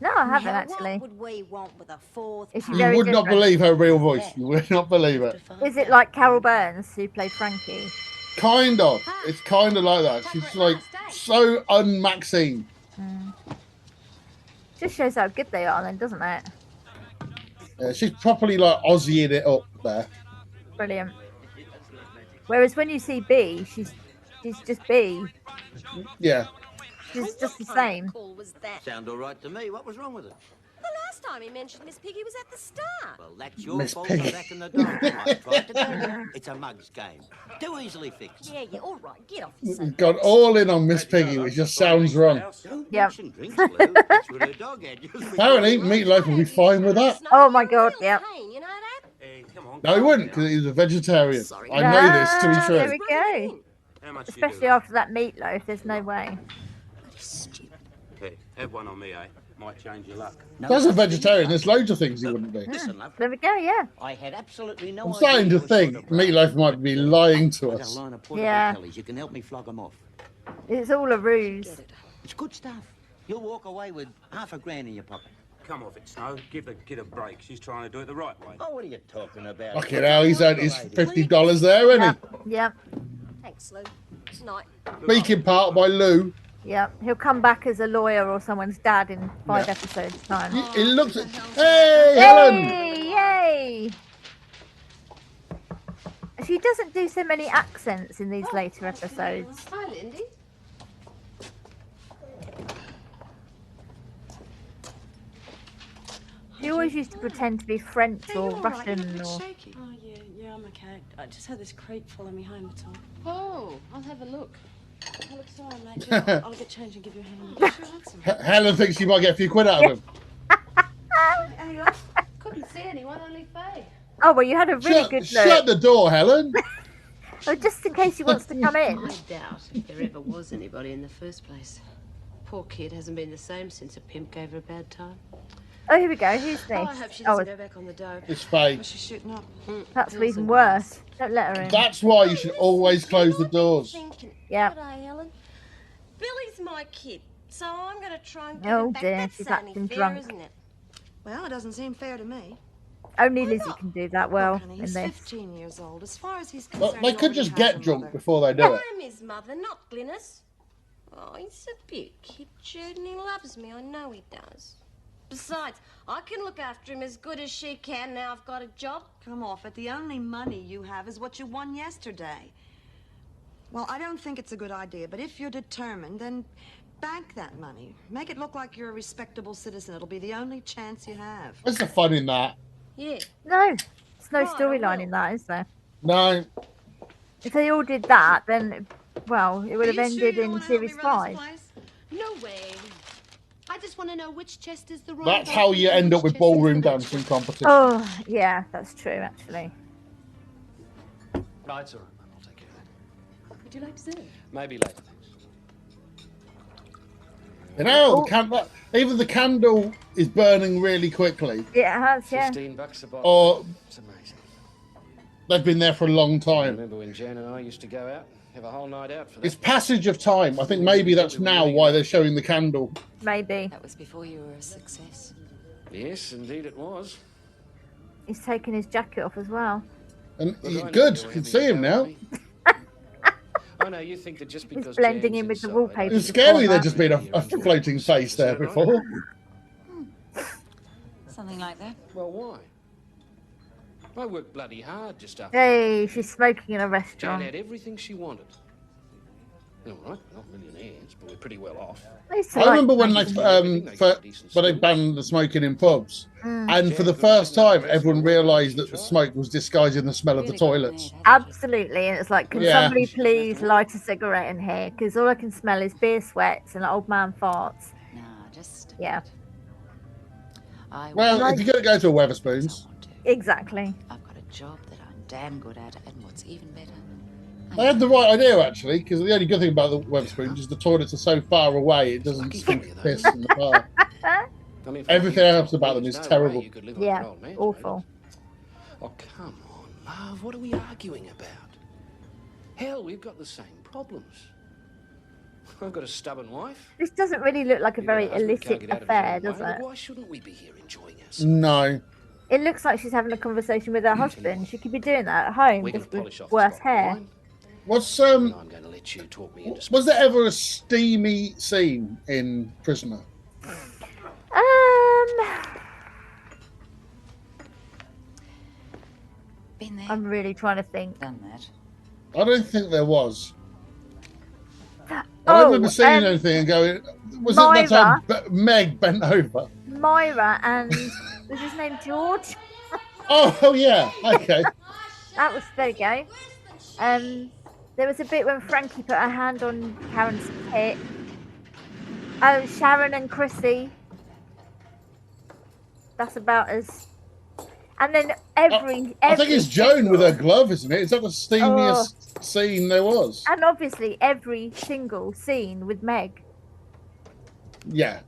B: No, I haven't
J: Now,
B: actually.
J: what would we want with a fourth
B: Is she
C: You
B: very
C: would not
B: different?
C: believe her real voice. You would not believe it.
B: Is it like Carol Burns, who played Frankie?
C: Kind of. It's kind of like that. She's like so un-Maxine.
B: Just shows how good they are, then, doesn't it?
C: Yeah, she's properly like Aussieing it up there.
B: Brilliant. Whereas when you see B, she's just B.
C: Yeah.
B: She's just the same.
J: Cool was that?
K: Sound all right to me. What was wrong with it?
J: The last time he mentioned Miss Piggy was at the start.
K: Well, that's your
C: Miss
K: fault
C: Piggy.
K: for back in the dark. I tried to tell you. It's a mug's game. Too easily fixed.
J: Yeah, all right. Get off your
C: Got all in on Miss Piggy, which just sounds wrong.
K: Don't
B: Yep.
K: mention drinks, Lou. That's what her dog had.
C: Apparently, Meatloaf will be fine with that.
B: Oh my god, yep.
J: pain, you know that?
K: Come on.
C: No, he wouldn't, because he's a vegetarian.
J: Sorry.
C: I know this to be
B: There
C: true.
B: we go.
K: How much
B: Especially after that meatloaf, there's no way.
K: Hey, have one on me, eh? Might change your luck.
C: As a vegetarian, there's loads of things he wouldn't do.
K: Listen, love.
B: There we go, yeah.
K: I had absolutely no
C: I'm
K: idea.
C: starting to
K: you were
C: think
K: sort of brave.
C: Meatloaf might be lying to
K: I got a
C: us.
K: line of portable
B: Yeah.
K: tellies. You can help me flog them off.
B: It's all a ruse.
K: It's good stuff. You'll walk away with $500 in your pocket.
M: Come off it, Snow. Give the kid a break. She's trying to do it the right way.
K: Oh, what are you talking about?
C: Fucking hell, he's had his $50 there, isn't
B: Yep.
J: Thanks, Lou. Good night.
C: he? Speaking part by Lou.
B: Yep. He'll come back as a lawyer or someone's dad in 5 episodes' time.
C: He looks at. Hey, Helen!
B: Hey, yay! She doesn't do so many accents in these later episodes.
G: Hi, Lindy.
B: She always used to pretend to be French or Russian or.
G: Shaky. Oh, yeah, I'm okay. I just had this creep follow me home, that's all. Oh, I'll have a look. Oh, look, sorry, mate. Yeah, I'll get changed and give you a hand. Get your handsome.
C: Helen thinks she might get a few quid out of him.
G: Hey, I couldn't see anyone, only Faye.
B: Oh well, you had a really good look.
C: Shut the door, Helen.
B: Oh, just in case he wants to come in.
G: I doubt if there ever was anybody in the first place. Poor kid hasn't been the same since a pimp gave her a bad time.
B: Oh, here we go. Who's this?
G: Oh, I hope she
B: Oh,
G: doesn't go back on the dough.
C: It's fake.
G: She's shooting up.
B: that's even worse. Don't let her in.
C: That's why you should always close the doors.
B: Yeah.
J: G'day, Helen. Billy's my kid, so I'm going to try and get
B: Oh
J: him back.
B: dear,
J: That's
B: she's
J: only
B: acting
J: fair,
B: drunk.
J: isn't it?
A: Well, it doesn't seem fair to me.
B: Only Lizzie can do that well
A: Look, honey,
B: in
A: he's
B: this.
A: 15 years old. As far as he's
C: Well,
A: concerned,
C: they
A: he
C: could
A: already
C: just
A: has
C: get
A: a
C: drunk
A: mother.
C: before they do it.
J: I'm his mother, not Glynis. Oh, he's a big kid, Jude, and he loves me. I know he does. Besides, I can look after him as good as she can now I've got a job.
A: Come off it. The only money you have is what you won yesterday. Well, I don't think it's a good idea, but if you're determined, then bank that money. Make it look like you're a respectable citizen. It'll be the only chance you have.
C: What's the fun in that?
J: Yeah.
B: No, there's no
J: Right, I
B: storyline
J: will.
B: in that, is there?
C: No.
B: If they all did that, then, well, it would have
A: Are you sure
B: ended
A: you don't
B: in
A: wanna help me
B: series
A: run this
B: 5.
A: place?
G: No way. I just want to know which chest is the right.
C: That's how you end up with ballroom dancing competition.
B: Oh, yeah, that's true, actually.
I: No, it's all right, Mum. I'll take care of that.
G: Would you like dessert?
I: Maybe later, thanks.
C: You know, even the candle is burning really quickly.
B: Yeah, it has, yeah.
I: $15 a bottle.
C: Or
I: It's amazing.
C: they've been there for a long
I: I
C: time.
I: remember when Jan and I used to go out, have a whole night out for that.
C: It's passage of time. I think maybe that's now why they're showing the candle.
B: Maybe.
J: That was before you were a success.
I: Yes, indeed it was.
B: He's taken his jacket off as well.
C: And
I: Look, I know
C: good,
I: you're
C: you can
I: having
C: see
I: a
C: him
I: go
C: now.
I: at me. I know you think that just because
B: He's blending
I: Jan's
B: in with the
I: inside,
B: wallpaper.
C: It's scary there'd just been a floating face there before.
J: Something like that.
I: Well, why? I worked bloody hard just after.
B: Hey, she's smoking in a
I: Jan
B: restaurant.
I: had everything she wanted. All right, not millionaires, but we're pretty well off.
B: I used to
C: I
B: like
C: remember when
B: smoking.
C: when they banned the smoking in pubs, and for the first time, everyone realised that the smoke was disguising the smell of the toilets.
B: Absolutely, and it's like, can
C: Yeah.
B: somebody please light a cigarette in here? Because all I can smell is beer sweats and old man farts.
J: No, just.
B: Yeah,
C: Well, if you're going to go to a Weatherspoons,
B: exactly.
J: I've got a job that I'm damn good at, and what's even better,
C: they had the right idea actually, because the only good thing about the Weatherspoons is the toilets are so far away it doesn't stink of piss in the bar.
I: I mean,
C: Everything else about them is
I: there's no
C: terrible.
I: way you could live like
B: Yeah,
I: an old man,
B: awful.
I: Oh, come on, love. What are we arguing about? Hell, we've got the same problems. I've got a stubborn wife.
B: This doesn't really look like a
I: You've got
B: very
I: a husband who can't
B: illicit
I: get out of his
B: affair,
I: own
B: does
I: way.
B: it?
I: Why shouldn't we be here enjoying ourselves?
C: No.
B: It looks like she's having a conversation with her husband. She could be doing that at home,
I: We're
B: just
I: gonna
B: with
I: polish off
B: worse
I: this bottle of
B: hair.
I: wine.
C: What's
I: I'm going to let you talk me into
C: was there ever a steamy scene in Prisoner?
N: Been there.
B: I'm really trying to think.
N: Done that.
C: I don't think there was. I
B: Oh,
C: don't remember seeing anything and going, was it that time Meg bent over?
B: Myra and was his name George?
C: Oh yeah, okay.
B: That was, there you go. There was a bit when Frankie put her hand on Karen's tit. Oh, Sharon and Chrissy. That's about as. And then
C: I think it's Joan with her glove, isn't it? Is that the steamiest scene there was?
B: And obviously every single scene with Meg.
C: Yeah.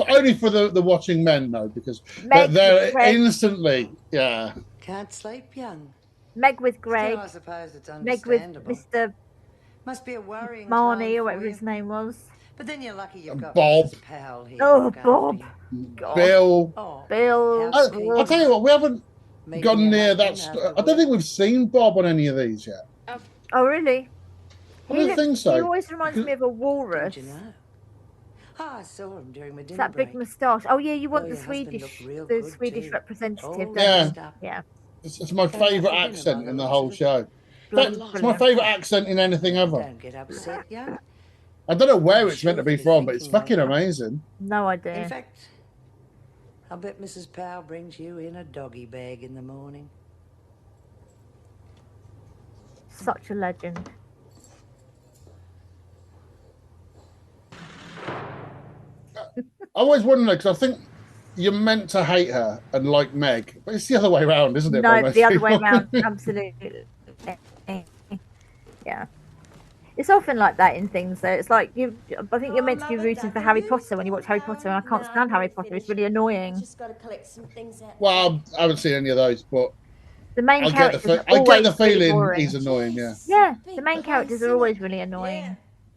C: Only for the watching men, though, because
B: Meg
C: they're
B: with Greg.
C: instantly, yeah.
L: Can't sleep, young.
B: Meg with Greg.
L: Still, I suppose it's
B: Meg with
L: understandable.
B: Mr.
L: Must be a worrying
B: Marnie
L: time
B: or whatever
L: for you.
B: his name was.
L: But then you're lucky you've got
C: Bob.
L: Mrs. Powell here.
B: Oh,
L: to look after
B: Bob.
L: you.
B: God.
C: Bill.
L: Oh,
B: Bill.
C: I'll tell you what, we haven't
L: Meeting
C: gone
L: your
C: near
L: husband
C: that.
L: after
C: I don't think we've seen Bob on any of these yet.
B: Oh, really?
C: I don't think so.
B: He always reminds me of a walrus.
L: Don't you know? Oh, I saw him during my
B: It's
L: dinner
B: that
L: break.
B: big moustache. Oh yeah, you want
L: Oh,
B: the
L: your husband
B: Swedish,
L: looked real
B: the
L: good
B: Swedish
L: too.
B: representative.
L: All
B: don't
C: Yeah.
B: you?
L: up.
B: Yeah.
C: It's my
L: Came out for
C: favourite
L: dinner
C: accent
L: by
C: in
L: the
C: the
L: looks
C: whole
L: of it.
C: show.
B: Bloody
C: It's my
B: brilliant.
C: favourite accent in anything ever.
L: Don't get upset, young.
C: I don't know where
L: I'm
C: it's meant to
L: sure
C: be
L: you'll be
C: from, but it's
L: thinking of
C: fucking
L: her.
C: amazing.
B: No idea.
L: In fact, I'll bet Mrs. Powell brings you in a doggy bag in the morning.
B: Such a legend.
C: I always wonder, because I think you're meant to hate her and like Meg, but it's the other way around, isn't it? by
B: No,
C: most
B: the other way
C: people?
B: around. Absolutely. Yeah. It's often like that in things, though. It's like I think you're meant to be rooting for Harry Potter when you watch Harry Potter, and I can't stand Harry Potter. It's really annoying.
J: Just got to collect some things out.
C: Well, I haven't seen any of those, but
B: The main
C: I get
B: characters
C: the,
B: are
C: I get
B: always
C: the
B: really
C: feeling
B: boring.
C: he's annoying, yeah.
B: Yeah, the main characters are always really annoying.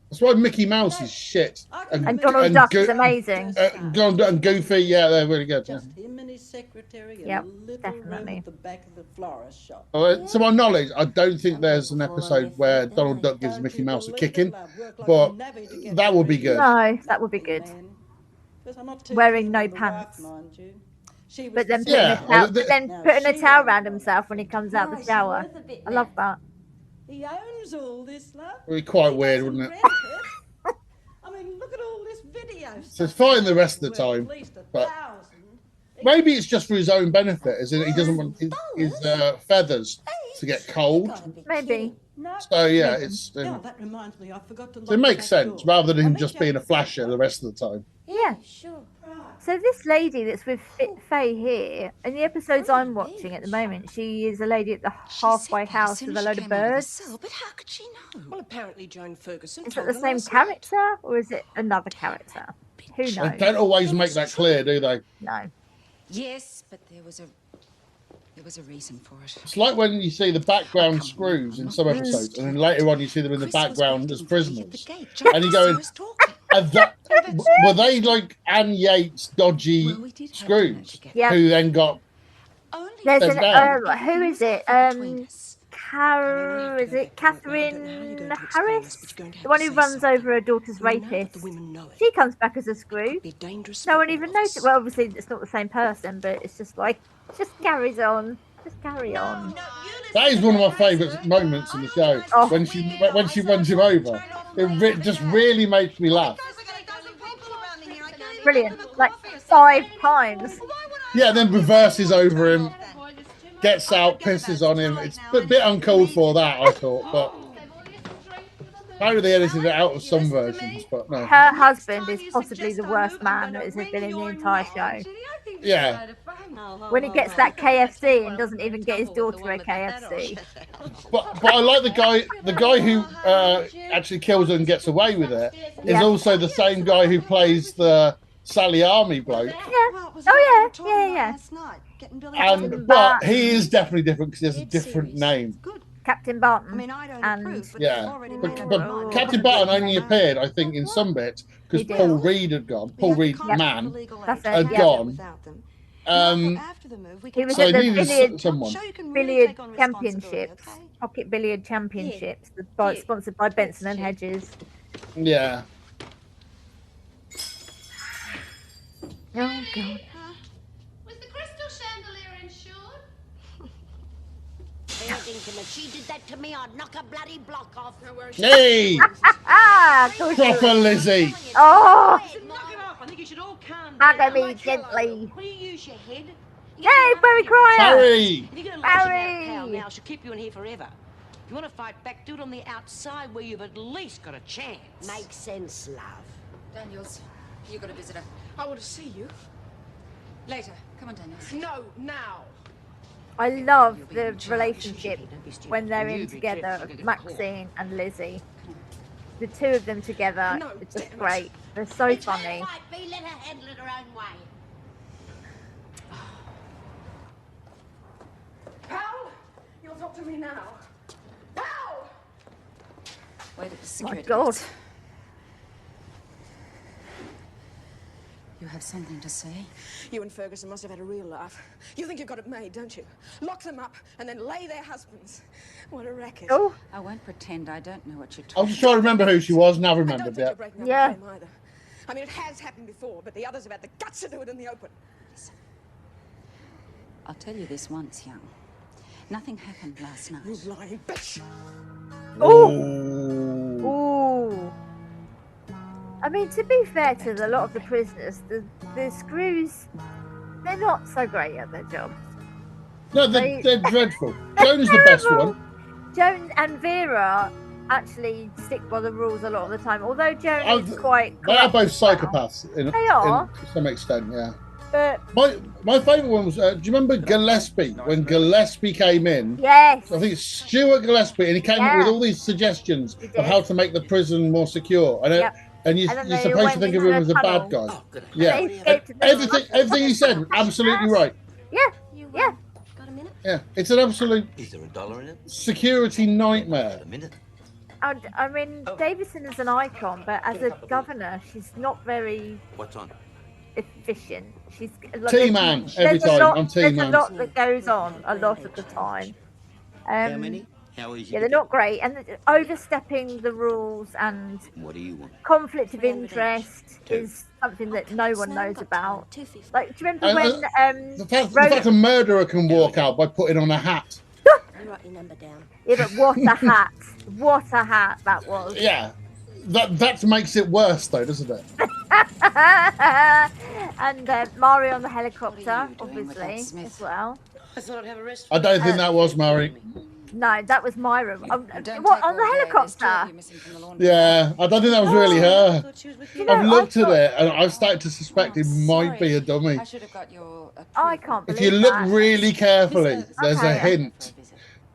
C: That's why Mickey Mouse is shit.
B: And Donald Duck is amazing.
C: Donald Duck and Goofy, yeah, they're really good. Yeah.
O: Him and his secretary in
B: Yep,
O: a little
B: definitely.
O: room at the back of the florist shop.
C: To my knowledge, I don't think there's an episode where Donald Duck gives Mickey Mouse a kicking, but that would be good.
B: No, that would be good. Wearing no pants. But then putting,
C: Yeah,
B: putting a towel around himself when he comes out the shower. I love that.
O: He owns all this, love.
C: It would be quite weird, wouldn't it?
O: I mean, look at all this video.
C: So it's fine the rest of the time, but maybe it's just for his own benefit, as in he doesn't want his feathers to get cold.
B: Maybe.
C: So yeah, it's
O: that reminds me, I forgot to
C: so it makes sense rather than him just being a flasher the rest of the time.
B: Yeah, sure. So this lady that's with Faye here, in the episodes I'm watching at the moment, she is a lady at the halfway house with a load of birds.
N: But how could she know?
G: Well, apparently Joan Ferguson
B: Is it
G: told
B: the
G: her
B: same
G: last night.
B: character or is it another character? Who
C: They
B: knows?
C: don't always make that clear, do they?
B: No.
N: Yes, but there was a reason for it.
C: It's like when you see the background screws in some episodes, and then later on you see them in the background as prisoners, and you're going, were they like Anne Yates dodgy screws
B: Yeah.
C: who then got
B: There's
C: sent down?
B: who is it? Is it Catherine Harris? The one who runs over her daughter's rapist. She comes back as a screw. No one even knows it. Well, obviously it's not the same person, but it's just like, just carries on. Just carry on.
C: That is one of my favourite moments in the show
B: Oh.
C: when she runs him over. It just really makes me laugh.
B: Brilliant. Like 5 times.
C: Yeah, and then reverses over him, gets out, pisses on him. It's a bit uncalled for that, I thought, but maybe they edited it out of some versions, but no.
B: Her husband is possibly the worst man that has been in the entire show.
C: Yeah.
B: When he gets that KFC and doesn't even get his daughter a KFC.
C: But I like the guy who actually kills her and gets away with it is
B: Yeah.
C: also the same guy who plays the Sally Army bloke.
A: Yeah. Well, it was
B: Oh,
A: what we
B: yeah.
A: were talking
B: Yeah,
A: about
B: yeah.
A: last night, getting Billy
C: And but he is definitely different because he has a different name.
B: Captain Barton.
A: I mean, I don't
B: and
A: approve, but
C: Yeah,
A: already
C: but,
A: made up
C: but
A: my mind.
C: Captain Barton only appeared, I think, in some bits because
B: He did.
C: Paul Reed had gone. Paul Reed, man,
B: That's it,
C: had
B: yeah.
C: gone.
B: He was
C: So
B: at
C: he
B: the
C: needed someone.
B: billiard championships, pocket billiard championships, sponsored by Benson and Hedges.
C: Yeah.
B: Oh God.
J: Was the crystal chandelier insured?
K: She did that to me, I'd knock a bloody block off.
C: Hey! Proper Lizzie.
B: Oh!
L: Knock it off. I think you should all calm
B: Hug
L: down.
B: me gently.
L: Will you use your head?
B: Yay, Barry Cryer!
C: Barry!
L: If you're going to lash him out,
B: Barry!
L: pal, now she'll keep you in here forever. If you want to fight back, do it on the outside where you've at least got a chance.
K: Makes sense, love.
N: Daniels, you got a visitor.
P: I want to see you.
N: Later. Come on, Daniels.
P: No, now.
B: I love the relationship when they're in together of Maxine and Lizzie. The two of them together is just great. They're so funny.
K: Be let her handle it her own way.
P: Pal, you'll talk to me now. Pal!
N: Wait at the
B: My
N: security
B: God.
N: gates. You have something to say?
P: You and Ferguson must have had a real laugh. You think you've got it made, don't you? Lock them up and then lay their husbands. What a racket.
B: Oh.
N: I won't pretend I don't know what you're
C: I
N: talking
C: was just trying to remember who she was, now I
P: I
C: remembered
P: don't think you're
C: that.
P: breaking up
B: Yeah.
P: with them either. I mean, it has happened before, but the others have had the guts to do it in the open.
N: I'll tell you this once, young. Nothing happened last night.
P: You lying bitch.
B: Ooh. Ooh. I mean, to be fair to a lot of the prisoners, the screws, they're not so great at their job.
C: No, they're dreadful. Joan's the best one.
B: Joan and Vera actually stick by the rules a lot of the time, although Joan is quite
C: They are
B: corrupt
C: both
B: as well.
C: psychopaths in,
B: They are.
C: to some extent, yeah.
B: But
C: My favourite one was, do you remember Gillespie? When Gillespie came in,
B: yes,
C: I think it's Stuart Gillespie, and he came up with all these suggestions of how to make the prison more secure. And,
B: Yep.
C: and
B: And then
C: you're
B: they
C: supposed
B: went
C: to think of
B: into
C: him as a
B: a
C: bad
B: tunnel.
C: guy. Yeah.
B: They escaped to the
C: Everything he said was absolutely right.
B: yeah, yeah.
J: Got a minute?
C: Yeah, it's an absolute
K: Is there $1 in it?
C: security nightmare.
K: A minute.
B: I mean, Davison is an icon, but as a governor, she's not very
K: What's on?
B: efficient. She's like,
C: T-man every
B: there's a
C: time.
B: lot-
C: I'm
B: There's
C: T-man.
B: a lot that goes on a lot of the time.
K: How many? How easy?
B: Yeah, they're not great, and overstepping the rules and
K: What do you want?
B: conflict of interest is something that no one knows about. Like, do you remember
C: And,
B: when
C: The fact a murderer can walk out by putting on a hat.
J: You write your number down.
B: Yeah, but what a hat! What a hat that was!
C: Yeah. That makes it worse, though, doesn't it?
B: And Mario on the helicopter, obviously, as well.
L: I thought I'd have a rest.
C: I don't think that was Mary.
B: No, that was Myra.
N: Don't
B: What,
N: take
B: on
N: all
B: the
N: day. There's two of
B: helicopter?
N: you missing from the laundry.
C: Yeah, I don't think that was really her.
B: You know,
C: I've looked
B: I
C: at
B: thought-
C: it and I've started to suspect it might be a dummy.
N: I should have got your
B: I can't
C: If
B: believe
C: you look
B: that.
C: really carefully, there's a
B: Okay.
C: hint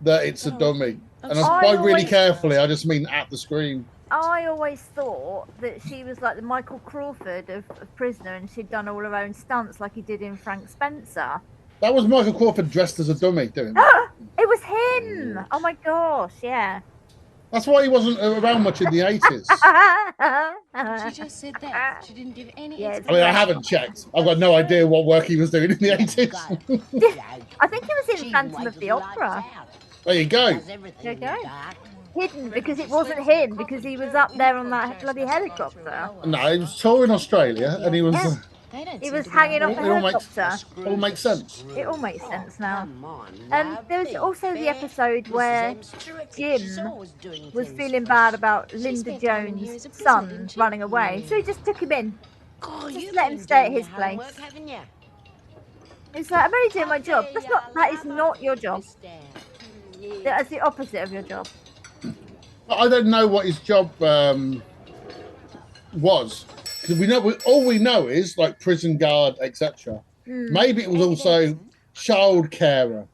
C: that it's a dummy. And
B: I
C: by really
B: always-
C: carefully, I just mean at the screen.
B: I always thought that she was like the Michael Crawford of Prisoner, and she'd done all her own stunts like he did in Frank Spencer.
C: That was Michael Crawford dressed as a dummy doing that.
B: It was him! Oh my gosh, yeah.
C: That's why he wasn't around much in the 80s.
J: She just said that. She didn't give any
B: Yeah,
C: I mean, I haven't checked. I've got no idea what work he was doing in the 80s.
B: I think he was in Phantom of the Opera.
C: There you go.
B: There you go. Hidden because it wasn't him, because he was up there on that bloody helicopter.
C: No, he was touring Australia and he was.
B: Yeah. He was hanging off the helicopter.
C: All makes sense.
B: It all makes sense now. There was also the episode where Jim was feeling bad about Linda Jones' son running away, so he just took him in. Just let him stay at his place. It's like, I'm only doing my job. That is not your job. That's the opposite of your job.
C: I don't know what his job was. Because all we know is like prison guard, etc. Maybe it was also child carer.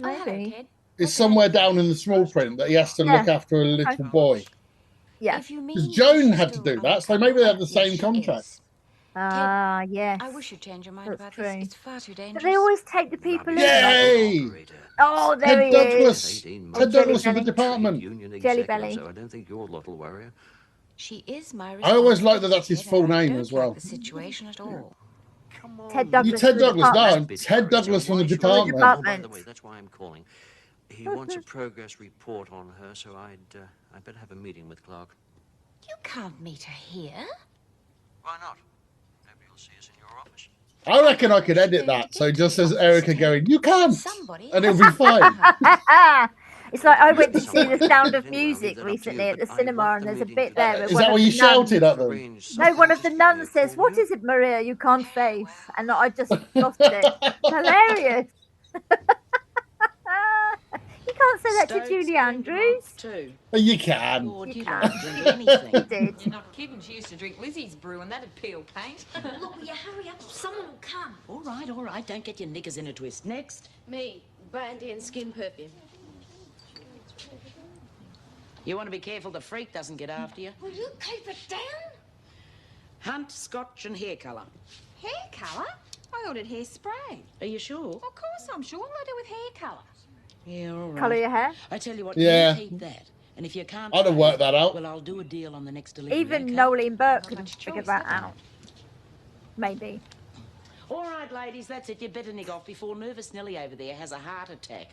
B: Maybe.
C: It's somewhere down in the small print that he has to look after a little boy.
B: Yeah.
C: Because Joan had to do that, so maybe they have the same contract.
B: Ah, yes.
N: I wish you'd change your mind
B: That's
N: about
B: true.
N: this. It's far too dangerous.
B: But they always take the people in.
C: Yay!
B: Oh, there
C: Ted
B: he
C: Douglas.
B: is.
C: Ted Douglas from the department.
B: Jelly belly.
K: So I don't think your lot will worry her.
N: She is my
C: I always like that
N: responsibility,
C: that's his
N: Ted,
C: full
N: and I
C: name
N: don't
C: as well.
N: like the situation at all.
B: Ted Douglas.
C: You Ted
B: from the
C: Douglas,
B: department.
C: no, Ted Douglas from the
K: Why should I-
C: department.
K: Oh, by the way, that's why I'm calling. He wants a progress report on her, so I'd better have a meeting with Clark.
N: You can't meet her here.
K: Why not? Maybe you'll see us in your office.
C: I reckon I could edit that so it just says Erica going, you can't, and it'll be fine.
B: It's like I went to see The Sound of Music recently at the cinema, and there's a bit there. Where
C: Is
B: one
C: that
B: of
C: what
B: the
C: you shouted
B: nuns-
C: at them?
B: No, one of the nuns says, "What is it, Maria? You can't face," and I just lost it. Hilarious. You can't say that to Julie Andrews.
C: You can.
B: You can.
N: Anything.
B: did.
Q: You're not kidding. She used to drink Lizzie's brew, and that'd peel paint.
J: Look, will you hurry up? Someone will come.
L: All right. Don't get your knickers in a twist. Next.
P: Me, brandy and skin perfume.
L: You want to be careful the freak doesn't get after you.
J: Will you keep it down?
L: Hunt, scotch, and hair colour.
Q: Hair colour? I ordered hairspray.
L: Are you sure?
Q: Of course I'm sure. What do I do with hair colour?
L: Yeah, all right.
B: Colour your hair?
L: I tell you what,
C: Yeah.
L: you keep that. And if you can't...
C: I'd have worked that out.
L: Well, I'll do a deal on the next delivery,
B: Even
L: okay?
B: Nolene Burke could have figured that out. Maybe.
L: All right, ladies, that's it. You'd better nick off before nervous Nelly over there has a heart attack.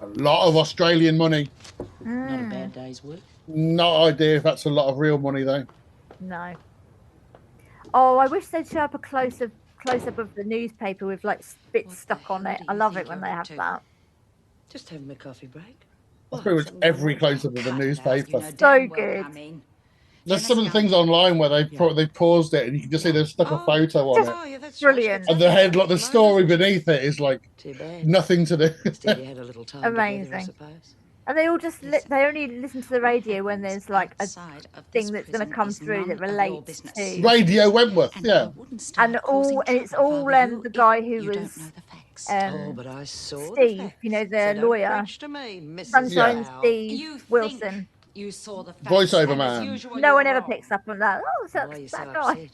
C: A lot of Australian money.
L: Not a bad day's work.
C: No idea if that's a lot of real money though.
B: No. Oh, I wish they'd show up a close up of the newspaper with like bits stuck on it. I love it when they have that.
L: Just having a coffee break.
C: That's pretty much every close-up of the newspaper.
B: So good.
C: There's some of the things online where they paused it and you can just see they've stuck a photo on it.
B: Brilliant.
C: And the head, like the story beneath it is like nothing to do.
B: Amazing. And they all just they only listen to the radio when there's like a thing that's going to come through that relates to
C: Radio Wentworth, yeah.
B: And it's all the guy who was
L: but I saw
B: Steve, you know, the lawyer, Sunshine Steve Wilson.
Q: You saw the facts,
C: Voiceover
Q: and as
C: man.
Q: usual,
B: No
Q: you
B: one
Q: were
B: ever
Q: wrong.
B: picks up on that. Oh, that's that guy.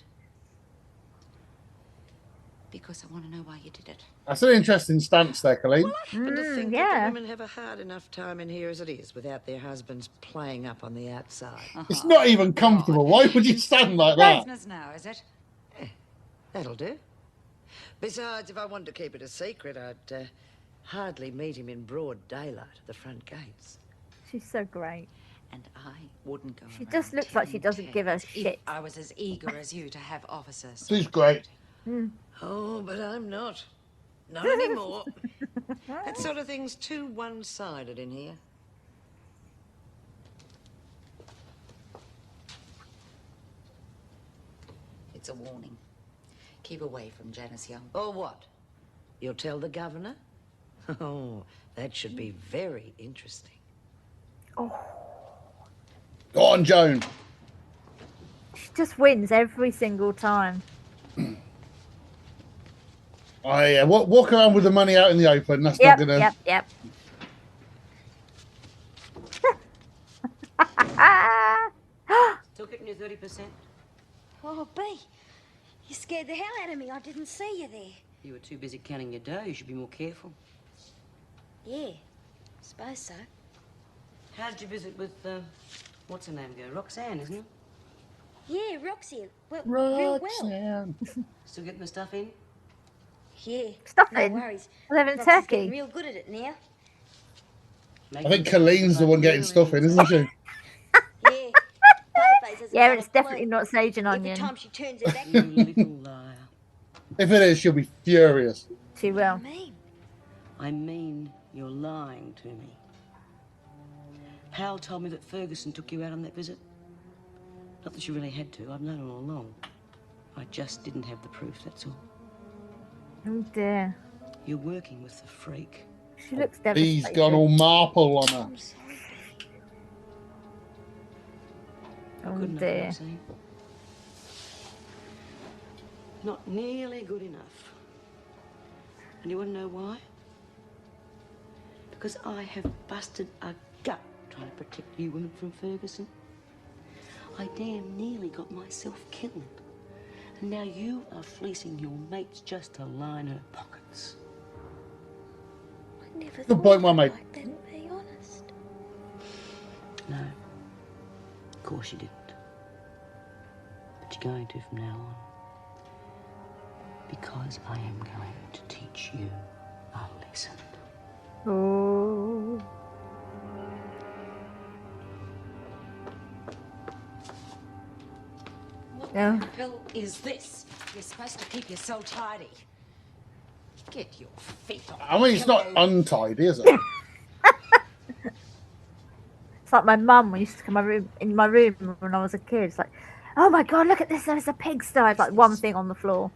N: Because I want to know why you did it.
C: That's an interesting stance there, Colleen.
L: happen to think that
B: yeah.
L: the women have a hard enough time in here as it is without their husbands playing up on the outside.
C: It's not even comfortable. Why would you stand like that?
Q: Business now, is it?
L: That'll do. Besides, if I wanted to keep it a secret, I'd hardly meet him in broad daylight at the front gates.
B: She's so great.
N: And I wouldn't go.
B: She just looks like she doesn't give a shit.
Q: I was as eager as you to have officers.
C: She's great.
L: Oh, but I'm not. Not anymore. That sort of thing's too one-sided in here.
N: It's a warning. Keep away from Janice Young.
L: Or what? You'll tell the governor? Oh, that should be very interesting.
B: Oh,
C: Go on, Joan.
B: she just wins every single time.
C: Oh yeah, walk around with the money out in the open. That's not gonna.
B: Yep.
L: Still getting your 30%?
J: Oh, B, you scared the hell out of me. I didn't see you there.
L: You were too busy counting your dough. You should be more careful.
J: Yeah, suppose so.
L: How did you visit with, what's her name go? Roxanne, isn't it?
J: Yeah, Roxy. Well, real well.
C: Roxanne.
L: Still getting the stuff in?
J: Yeah.
B: Stuffing?
J: No worries.
B: I live in
J: Roxy's
B: Turkey.
J: getting real good at it now.
C: I think Colleen's the one getting stuff in, isn't she?
J: Yeah. Paleface has
B: Yeah,
J: another
B: it's definitely
J: clue.
B: not sage and
J: Every
B: onion.
J: time she turns her back.
L: You little liar.
C: If it is, she'll be furious.
B: She will.
L: I mean, you're lying to me. Hal told me that Ferguson took you out on that visit. Not that you really had to. I've known all along. I just didn't have the proof, that's all.
B: Oh dear.
L: You're working with the freak.
B: She looks devastated.
C: He's gone all marple on her.
B: Oh
L: Good enough,
B: dear.
L: Roxanne. Not nearly good enough. And you want to know why? Because I have busted a gut trying to protect you women from Ferguson. I damn nearly got myself killed. And now you are fleecing your mates just to line her pockets.
J: I never
C: Good point, my mate.
J: like that, to be honest.
L: No. Of course you didn't. But you're going to from now on. Because I am going to teach you a lesson.
B: Oh.
Q: What
B: Yeah.
Q: the hell is this? You're supposed to keep your cell tidy. Get your feet off.
C: I mean, it's not untidy, is it?
B: It's like my mum when used to come in my room when I was a kid. It's like, oh my God, look at this. There's a pigsty. It's like one thing on the floor.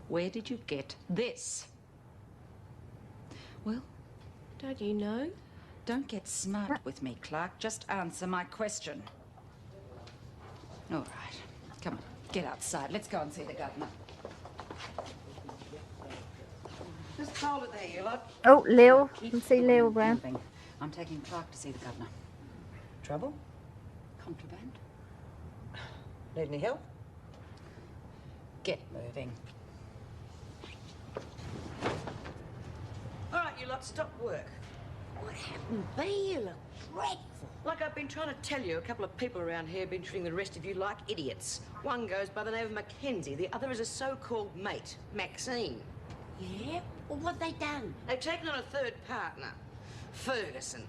Q: Where did you get this? Well,
J: Don't you know?
Q: don't get smart with me, Clark. Just answer my question. All right. Come on, get outside. Let's go and see the governor.
L: Just hold it there, you lot.
B: Oh, Lil. You can see Lil there.
Q: Moving. I'm taking Clark to see the governor.
L: Trouble?
Q: Contraband?
L: Need any help?
Q: Get moving.
L: All right, you lot, stop work.
J: What happened, B? You look dreadful.
L: Like I've been trying to tell you, a couple of people around here have been treating the rest of you like idiots. One goes by the name of Mackenzie, the other is a so-called mate, Maxine.
J: Yeah? Well, what they done?
L: They've taken on a third partner, Ferguson.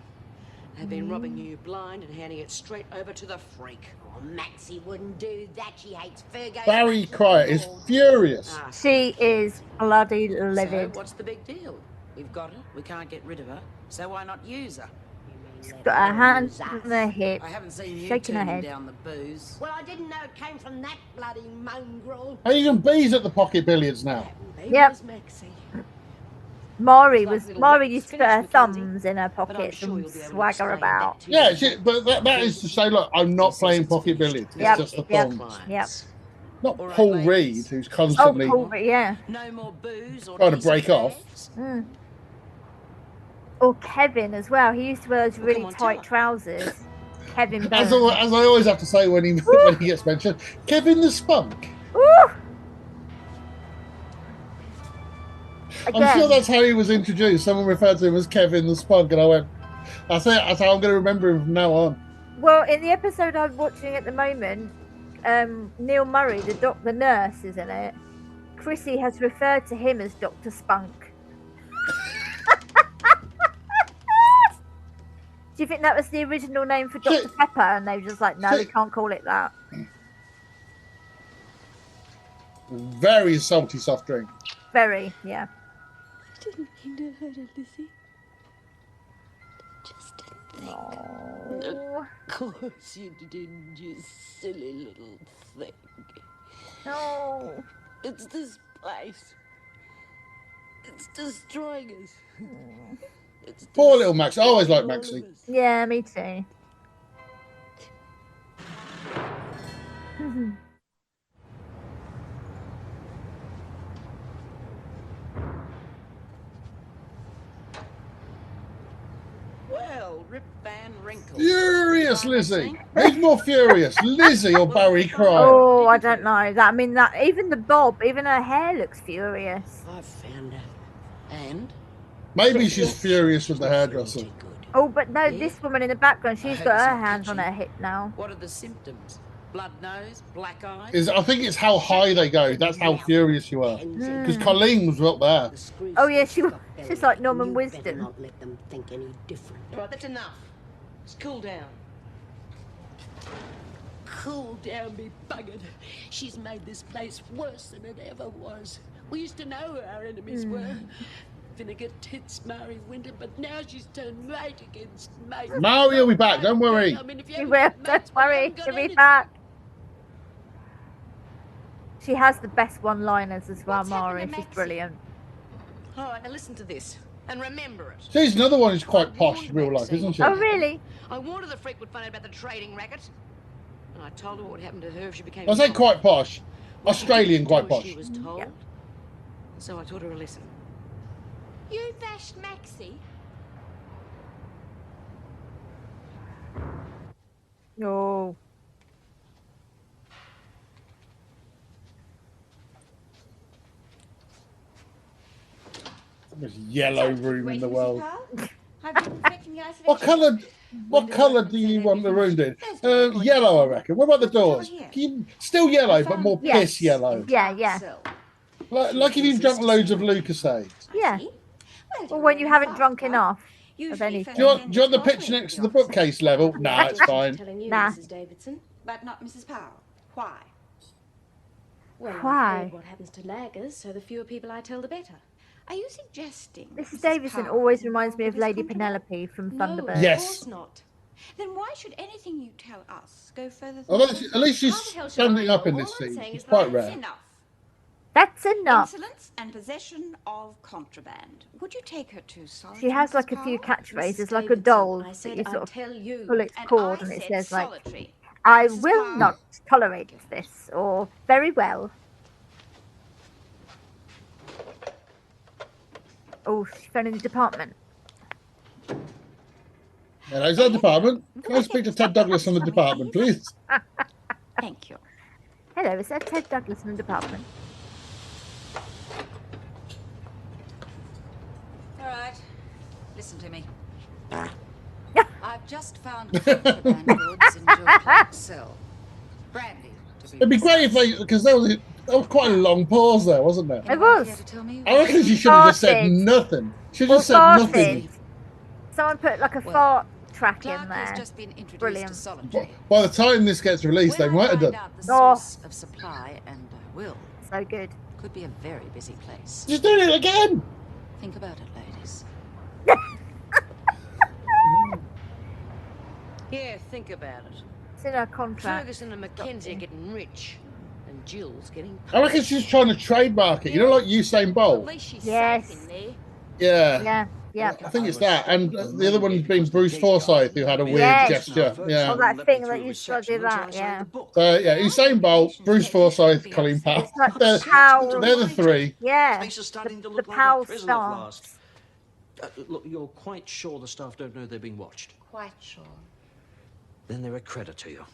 L: They've been robbing you blind and handing it straight over to the freak.
J: Oh, Maxie wouldn't do that. She hates Fergo.
C: Barry Cryer is furious.
B: She is bloody
L: So,
B: livid.
L: what's the big deal? We've got her, we can't get rid of her, so why not use her?
B: She's got her hands on her hip,
L: I haven't seen you
B: shaking her
L: turning
B: head.
L: down the booze.
J: Well, I didn't know it came from that bloody mongrel.
C: How you can bees at the pocket billiards now?
B: Yep.
J: Maxie.
B: Maury
L: Like
B: was
L: little
B: Maury
L: Rex
B: used to put
L: finish,
B: her
L: Mackenzie,
B: thumbs in her
L: but I'm
B: pockets
L: sure
B: and
L: you'll be able to
B: swagger
L: explain
B: about.
L: that to
C: Yeah,
L: your
C: but that is to say, look, I'm not playing pocket billiards. It's
B: Yep,
C: just a
B: yep,
C: thumb.
B: yep.
C: Not
L: All right,
C: Paul
L: ladies.
C: Reed, who's
B: Oh,
C: constantly
B: Paul, yeah.
L: No more booze or
C: trying to
L: decent
C: break off.
L: fags?
B: Mm. Or Kevin as well. He used to wear those
L: Well,
B: really
L: come on,
B: tight
L: tell
B: trousers. Kevin
C: As
B: Burns.
C: I always have to say when he when he gets mentioned, Kevin the Spunk.
B: Ooh.
C: I'm
B: Again.
C: sure that's how he was introduced. Someone referred to him as Kevin the Spunk, and I went, that's it. That's how I'm going to remember him from now on.
B: Well, in the episode I'm watching at the moment, Neil Murray, the nurse, isn't it? Chrissy has referred to him as Dr. Spunk. Do you think that was the original name for Dr. Pepper? And they were just like, no, we can't call it that.
C: Very salty soft drink.
B: Very, yeah.
J: I didn't mean to hurt her, Lizzie. Just to think.
B: Oh.
L: Of course you didn't, you silly little thing.
B: No.
L: It's this place. It's destroying us. It's
C: Poor little Max. I always liked Maxie.
B: Yeah, me too.
L: Well, Rip Van Winkle.
C: Furious Lizzie. Who's more furious, Lizzie or Barry Cryer?
B: Oh, I don't know. That I mean, that even the bob, even her hair looks furious.
L: I found out. And?
C: Maybe she's furious with the hairdresser.
B: Oh, but no, this woman in the background, she's got her hands on her hip now.
L: What are the symptoms? Blood nose? Black eyes?
C: I think it's how high they go. That's how furious you are. Because Colleen was up there.
B: Oh yeah, she's like Norman Wisdom.
J: Not let them think any different.
L: Right, that's enough. Just cool down.
G: Cool down, be buggered. She's made this place worse than it ever was. We used to know who our enemies were. Vinegar Tits, Mary Winter, but now she's turned right against me.
C: Mary will be back, don't worry.
G: I mean, if you
B: She
G: haven't
B: will,
G: got mates,
B: don't
G: well, you
B: worry,
G: haven't got
B: she'll be
G: anything.
B: back. She has the best one-liners as well, Mari. She's brilliant.
L: All right, now listen to this. And remember it.
C: She's another one who's quite posh in real life, isn't she?
B: Oh, really?
L: I warned her the freak would find out about the trading racket. And I told her what would happen to her if she became
C: I say quite posh. Australian, quite
P: Do
C: posh.
P: She was told. So I taught her a lesson.
N: You bashed Maxie?
B: Oh.
C: The most yellow room in the world.
N: I've been perfecting the isolation.
C: What colour do you want the room in? Yellow, I reckon. What about the doors? Still yellow, but more piss yellow.
B: Yeah.
C: Like if you've drunk loads of Lucasade.
B: Yeah. Or when you haven't drunk enough of anything.
C: Do you want the picture next to the bookcase level? Nah, it's fine.
B: Nah.
N: Mrs. Davidson, but not Mrs. Powell. Why? Well,
B: Why?
N: I've heard what happens to laggers, so the fewer people I tell, the better. Are you suggesting
B: Mrs. Davidson always reminds me of Lady Penelope from Thunderbird.
C: Yes.
N: Of course not. Then why should anything you tell us go further than...
C: Although at least she's standing up in this scene. It's quite rare.
B: That's enough.
Q: Insolence and possession of contraband. Would you take her to solitary?
B: She has like a few catchphrases, like a doll that you sort of pull its cord and it says like, I will not tolerate this, or very well. Oh, she fell in the department.
C: Hello, is that the department? Can I speak to Ted Douglas from the department, please?
Q: Thank you.
B: Hello, is that Ted Douglas from the department?
Q: All right. Listen to me. I've just found contraband goods in Joe Clark's cell. Brandy, to be
C: It'd be great if they, because there was quite a long pause there, wasn't there?
B: It was.
C: I reckon she should have just said nothing. She should have said nothing.
B: Someone put like a fart track in there.
Q: Just been introduced
B: Brilliant.
Q: to solitary.
C: By the time this gets released, they might have done.
Q: The source of supply and will.
B: So good.
Q: Could be a very busy place.
C: Just doing it again.
Q: Think about it, ladies.
P: Yeah, think about it.
B: It's in her contract.
P: Ferguson and Mackenzie are getting rich, and Jill's getting paid.
C: I reckon she's trying to trademark it. You know, like Usain Bolt.
P: At least she's
B: Yes.
P: safe in there.
C: Yeah.
B: Yeah.
C: I think it's that, and the other one's been Bruce Forsyth, who had a weird gesture. Yeah.
B: Oh, that thing that you saw do that, yeah.
C: So yeah, Usain Bolt, Bruce Forsyth, Colin Powell.
B: Like
C: They're the three.
B: Yeah.
K: Place is starting to
B: The
K: look like
B: Powell
K: a prison at
B: staff.
K: last. Look, you're quite sure the staff don't know they're being watched?
N: Quite sure.
K: Then they're a credit to you.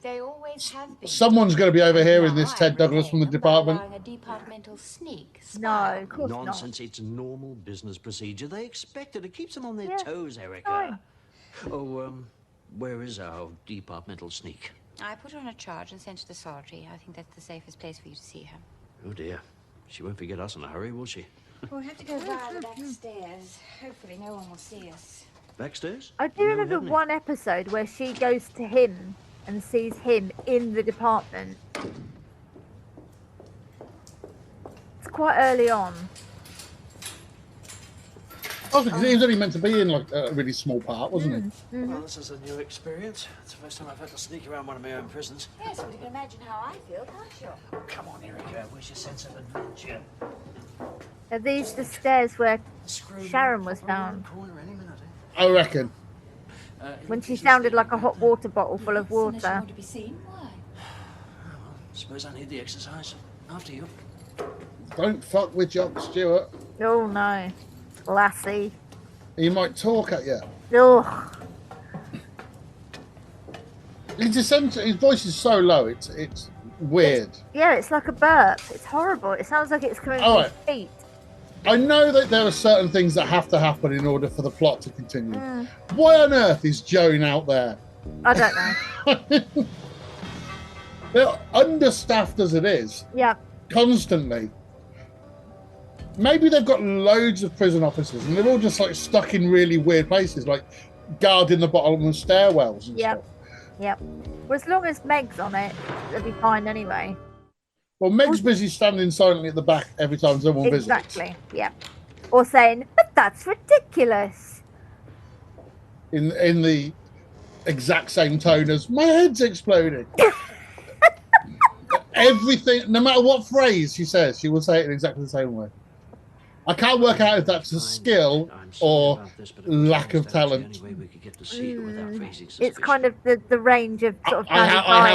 N: They always have been.
C: Someone's going to be overhearing this Ted Douglas from the department.
N: Allowing a departmental sneak.
B: No, of course
K: Nonsense, it's normal business procedure. They expect it. It keeps them on their
B: Yeah,
K: toes, Erica.
B: fine.
K: Oh, where is our departmental sneak?
N: I put her on a charge and sent her to the solitary. I think that's the safest place for you to see her.
K: Oh, dear. She won't forget us in a hurry, will she?
N: We'll have to go via the back stairs. Hopefully no one will see us.
K: Backstairs?
B: I do remember one episode where she goes to him and sees him in the department. It's quite early on.
C: Oh, because he was only meant to be in like a really small part, wasn't he?
K: Well, this is a new experience. It's the first time I've had to sneak around one of my own prisons.
N: Yes, but you can imagine how I feel, can't you?
K: Oh, come on, Erica. Where's your sense of adventure?
B: Are these the stairs where Sharon was found?
C: I reckon.
B: When she sounded like a hot water bottle full of water.
N: To be seen? Why?
K: Suppose I need the exercise. After you.
C: Don't fuck with Jock Stewart.
B: Oh no. Lassie.
C: He might talk at you.
B: Ugh.
C: His voice is so low, it's weird.
B: Yeah, it's like a burp. It's horrible. It sounds like it's coming from
C: All
B: his feet.
C: I know that there are certain things that have to happen in order for the plot to continue. Why on earth is Joan out there?
B: I don't know.
C: They're understaffed as it is.
B: Yeah.
C: Constantly. Maybe they've got loads of prison officers and they're all just like stuck in really weird places, like guarding the bottom of stairwells and stuff.
B: Yep. Well, as long as Meg's on it, it'll be fine anyway.
C: Well, Meg's busy standing silently at the back every time someone visits.
B: Exactly. Yeah. Or saying, but that's ridiculous.
C: In the exact same tone as my head's exploding. Everything, no matter what phrase she says, she will say it in exactly the same way. I can't work out if that's a skill or lack of talent.
B: It's kind of the range of sort of.
C: I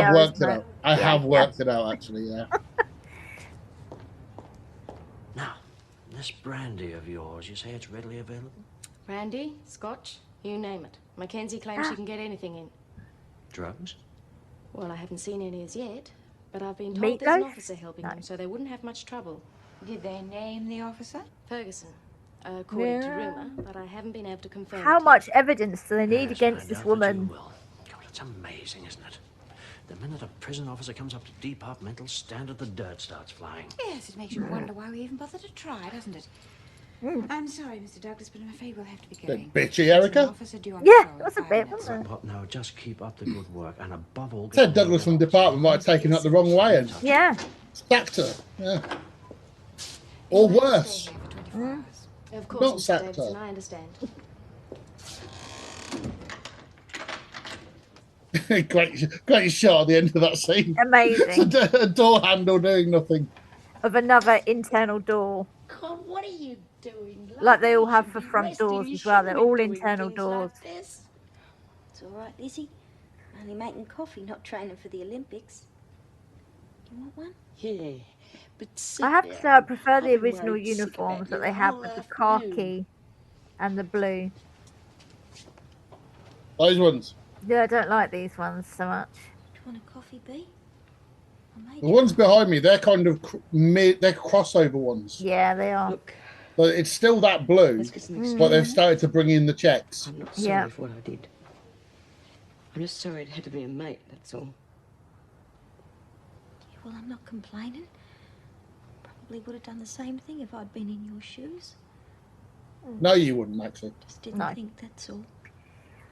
C: have worked it out. I have worked it out, actually, yeah.
K: This brandy of yours, you say it's readily available?
J: Brandy, scotch, you name it. Mackenzie claims she can get anything in.
K: Drugs?
J: Well, I haven't seen any as yet, but I've been told there's an
B: Meatloaf?
J: officer helping them, so they wouldn't have much trouble.
Q: Did they name the officer?
J: Ferguson, according to
B: Yeah.
J: rumour, but I haven't been able to confirm
B: How
J: it
B: much evidence do they need
K: Yes,
B: against
K: I
B: this
K: doubt that you
B: woman?
K: will. God, it's amazing, isn't it? The minute a prison officer comes up to departmental standard, the dirt starts flying.
Q: Yes, it makes you wonder why we even bothered to try, doesn't it? I'm sorry, Mr. Douglas, but I'm afraid we'll have to be going.
C: Bitchy, Erica.
Q: Officer due on
B: Yeah,
Q: patrol in
B: that's a
Q: 5
B: bit,
Q: minutes.
B: wasn't it?
K: But no, just keep up the good work, and above all...
C: Said Douglas from department might have taken that the wrong way and
B: Yeah.
C: sacked her. Yeah. Or worse.
J: Of course,
C: Not
J: Mr.
C: sacked
J: Davidson,
C: her.
J: I understand.
C: great shot at the end of that scene.
B: Amazing.
C: A door handle doing nothing.
B: Of another internal door.
G: God, what are you doing?
B: Like they all
G: You
B: have
G: should
B: for
G: be
B: front
G: resting.
B: doors
G: You
B: as well.
G: shouldn't
B: They're
G: be
B: all
G: doing
B: internal
G: things
B: doors.
G: like this.
R: It's all right, Lizzie. Only making coffee, not training for the Olympics. Do you want one?
G: Yeah, but sit
B: I have to
G: down.
B: say I prefer
G: I've
B: the
G: been
B: original
G: worried sick
B: uniforms
G: about
B: that
G: you
B: they
G: the
B: have
G: whole
B: with the
G: afternoon.
B: khaki and the blue.
C: Those ones.
B: Yeah, I don't like these ones so much.
R: Do you want a coffee, Bee?
C: The ones behind me, they're kind of they're crossover ones.
B: Yeah, they are.
C: So it's still that blue,
L: Let's get some
C: but they've started to bring in the checks.
L: I'm not sorry
B: Yeah.
L: for what I did. I'm just sorry it had to be a mate, that's all.
R: Well, I'm not complaining. Probably would have done the same thing if I'd been in your shoes.
C: No, you wouldn't actually.
R: Just didn't
B: No.
R: think, that's all.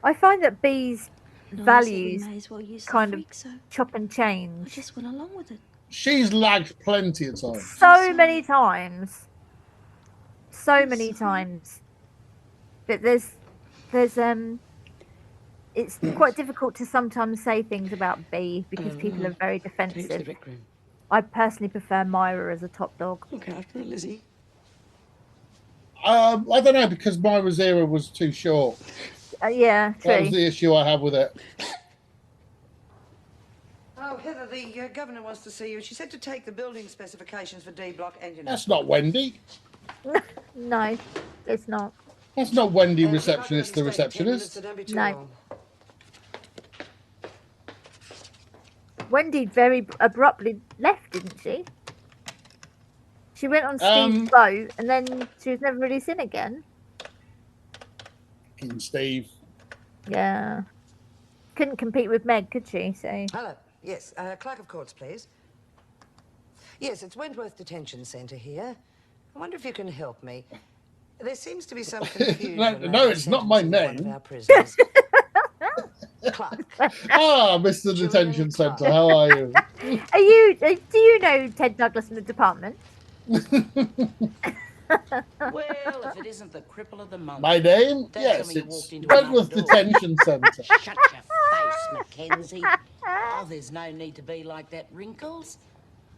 B: I find that B's
R: And I said we
B: values
R: may as well use the
B: kind of
R: freak, so
B: chop and
R: I
B: change
R: just went along with it.
C: She's lagged plenty of times.
B: so many times. So many times. But there's it's quite difficult to sometimes say things about B because people are very
L: Take it to the
B: defensive.
L: rec room.
B: I personally prefer Myra as a top dog.
L: Look after her, Lizzie.
C: I don't know, because Myra's era was too short.
B: Yeah,
C: That was
B: true.
C: the issue I have with it.
S: Oh, Heather, the governor wants to see you. She said to take the building specifications for D block and
C: That's not Wendy.
B: No, it's not.
C: That's not Wendy, receptionist, the receptionist.
B: No. Wendy very abruptly left, didn't she? She went on Steve's boat and then she was never really seen again.
C: King Steve.
B: Yeah. Couldn't compete with Meg, could she? So
S: Hello. Yes, clerk of courts, please. Yes, it's Wentworth Detention Centre here. I wonder if you can help me. There seems to be some confusion.
C: No,
S: over
C: it's not my
S: sentencing of one of
C: name.
S: our prisoners. Clerk.
C: Ah, Mr. Detention Centre, how are you?
B: are you? Do you know Ted Douglas in the department?
Q: Well, if it isn't the cripple of the month.
C: My name?
Q: Don't
C: Yes,
Q: tell me you
C: it's
Q: walked into
C: Wentworth
Q: another door.
C: Detention Centre.
Q: Shut your face, Mackenzie. Oh, there's no need to be like that, Wrinkles.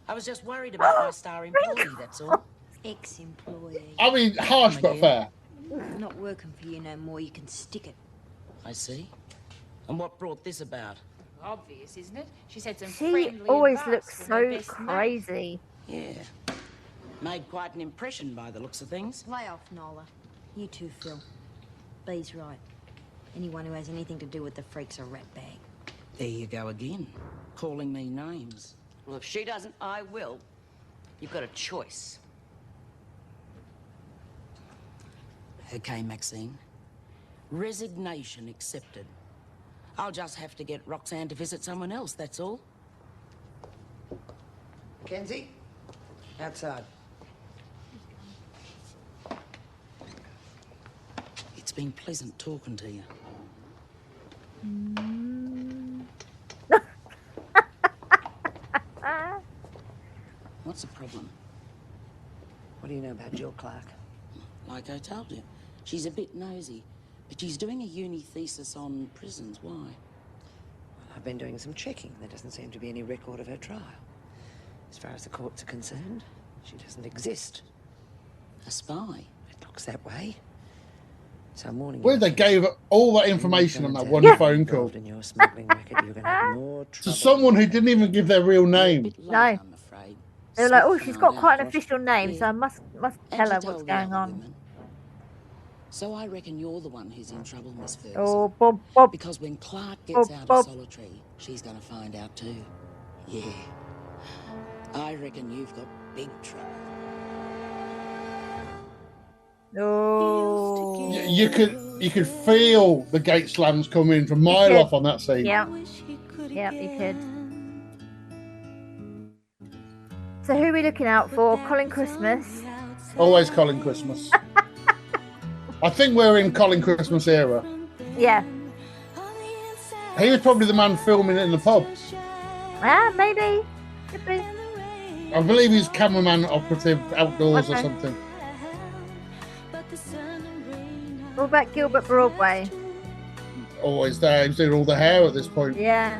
Q: I was just worried about my star employee, that's all.
R: Ex-employee.
C: I mean, harsh but fair.
R: I'm not working for you no more. You can stick it.
Q: I see. And what brought this about? Obvious, isn't it? She said some
B: She
Q: friendly
B: always
Q: advice
B: looks
Q: from her
B: so
Q: best mate.
B: crazy.
Q: Yeah. Made quite an impression by the looks of things.
R: Lay off, Nola. You too, Phil. B's right. Anyone who has anything to do with the freak's a ratbag.
Q: There you go again, calling me names.
L: Well, if she doesn't, I will. You've got a choice.
Q: Okay, Maxine. Resignation accepted. I'll just have to get Roxanne to visit someone else, that's all.
S: Mackenzie? Outside.
Q: It's been pleasant talking to you. What's the problem?
S: What do you know about Jill Clark?
Q: Like I told you, she's a bit nosy, but she's doing a uni thesis on prisons. Why?
S: I've been doing some checking. There doesn't seem to be any record of her trial. As far as the courts are concerned, she doesn't exist.
Q: A spy?
S: It looks that way. So I'm warning
C: Where
S: you.
C: they gave all that information on that one phone call
S: In your smuggling racket, you're going to have more
C: to
S: trouble.
C: someone who didn't even give their real name.
B: No.
Q: I'm afraid.
B: They were like, "Oh, she's got
T: found
B: quite an
T: out what-
B: official name, so I must
T: And
B: tell
T: she
B: her what's
T: told the
B: going
T: other
B: on."
T: women. So I reckon you're the one who's in trouble, Miss Ferguson.
B: Oh, Bob.
T: Because when Clark gets out
B: Bob.
T: of solitary, she's going to find out too. Yeah. I reckon you've got big trouble.
B: Oh.
C: You could feel the gate slams coming from a mile off on that scene.
B: Yeah. Yeah, you could. So who are we looking out for? Colin Christmas.
C: Always Colin Christmas. I think we're in Colin Christmas era.
B: Yeah.
C: He was probably the man filming it in the pub.
B: Ah, maybe. Could be.
C: I believe he's cameraman operative outdoors or
B: Okay.
C: something.
B: What about Gilbert Broadway?
C: Always there. He's doing all the hair at this point.
B: Yeah.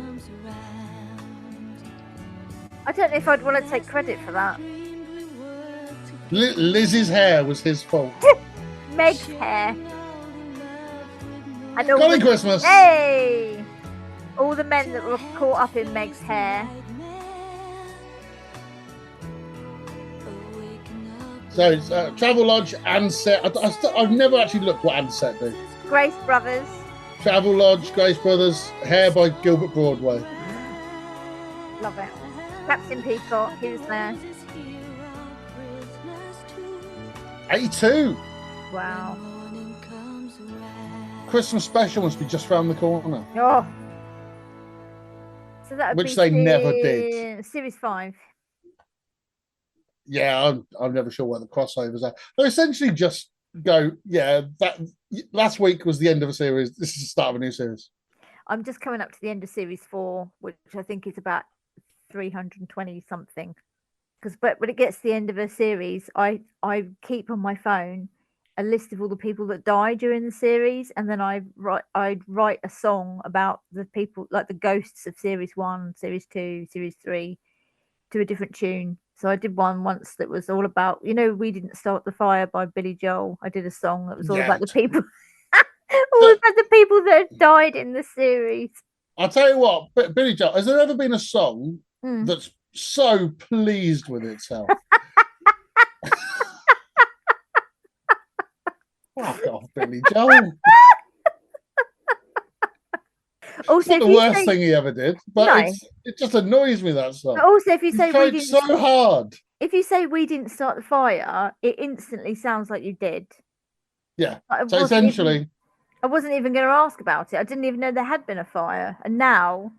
B: I don't know if I'd want to take credit for that.
C: Lizzie's hair was his fault.
B: Meg's hair. And all
C: Colin
B: the-
C: Christmas.
B: Hey! All the men that were caught up in Meg's hair.
C: So it's Travelodge and Set. I've never actually looked what and Set do.
B: Grace Brothers.
C: Travelodge, Grace Brothers, hair by Gilbert Broadway.
B: Love it. Captain Peacock, he was there.
C: 82.
B: Wow.
C: Christmas special must be just round the corner.
B: Oh. So that would
C: Which
B: be
C: they never did.
B: Series 5.
C: Yeah, I'm never sure what the crossovers are. They essentially just go, yeah, that last week was the end of a series. This is the start of a new series.
B: I'm just coming up to the end of Series 4, which I think is about 320 something. But when it gets to the end of a series, I keep on my phone a list of all the people that die during the series, and then I'd write a song about the people, like the ghosts of Series 1, Series 2, Series 3, to a different tune. So I did one once that was all about, We Didn't Start the Fire by Billy Joel. I did a song that was all about the people, all about the people that had died in the series.
C: I'll tell you what, Billy Joel, has there ever been a song
B: Mm.
C: that's so pleased with itself? Fuck off, Billy Joel.
B: Also,
C: It's not the worst thing he ever did, but
B: No.
C: it just annoys me, that song.
B: But also, if you
C: He
B: say
C: tried
B: we didn't,
C: so hard.
B: if you say we didn't start the fire, it instantly sounds like you did.
C: Yeah.
B: I
C: So
B: wasn't
C: essentially,
B: even- I wasn't even going to ask about it. I didn't even know there had been a fire, and now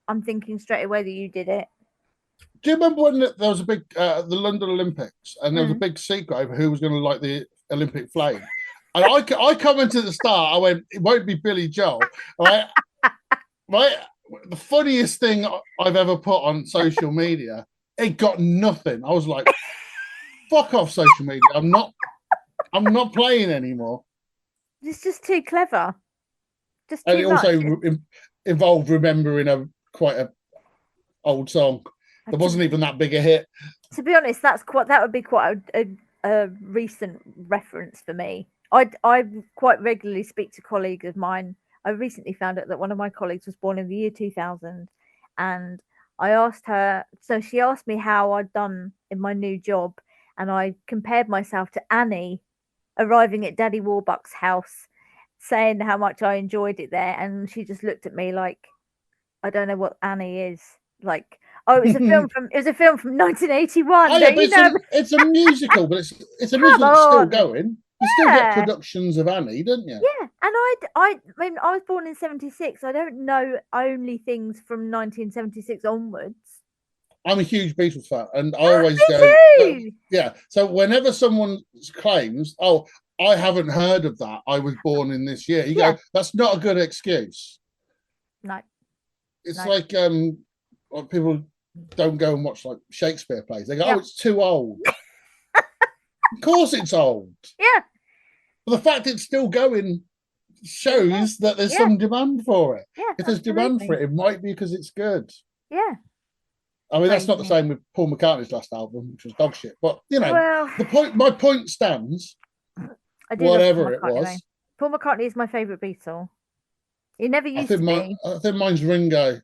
B: I'm thinking straight away that you did it.
C: do you remember when there was a big the London Olympics, and there was a
B: Mm.
C: big secret over who was going to light the Olympic flame? And I commented at the start. I went, "It won't be Billy Joel." Right? Right? The funniest thing I've ever put on social media, it got nothing. I was like, "Fuck off, social media! I'm not playing anymore."
B: It's just too clever. Just
C: And
B: too
C: it also
B: much.
C: involved remembering quite a old song that wasn't even that big a hit.
B: To be honest, that would be quite a recent reference for me. I quite regularly speak to colleagues of mine. I recently found out that one of my colleagues was born in the year 2000, and I asked her. So she asked me how I'd done in my new job, and I compared myself to Annie arriving at Daddy Warbucks' house, saying how much I enjoyed it there, and she just looked at me like, I don't know what Annie is. Like, oh, it was a film from 1981.
C: Oh,
B: don't
C: yeah,
B: you
C: but
B: know?
C: it's a musical, but it's a
B: Come
C: musical that's still
B: on.
C: going. You still get
B: Yeah.
C: productions of Annie, don't you?
B: Yeah, and I mean, I was born in 76. I don't know only things from 1976 onwards.
C: I'm a huge Beatles fan, and I always go,
B: too.
C: yeah. So whenever someone claims, "Oh, I haven't heard of that. I was born in this year," you
B: Yeah.
C: go, "That's not a good excuse."
B: No.
C: It's
B: No.
C: like people don't go and watch like Shakespeare plays. They go,
B: Yeah.
C: "Oh, it's too old." Of course, it's old.
B: Yeah.
C: But the fact it's still going shows that there's
B: Yeah.
C: some demand for it.
B: Yeah,
C: If there's demand for
B: absolutely.
C: it, it might be because it's good.
B: Yeah.
C: I mean, that's not the
B: Crazy.
C: same with Paul McCartney's last album, which was dog shit. But
B: Well,
C: my point stands.
B: I do love
C: Whatever
B: Paul
C: it
B: McCartney,
C: was.
B: though. Paul McCartney is my favourite Beatle. He never
C: I
B: used
C: think,
B: to be.
C: I think mine's Ringo.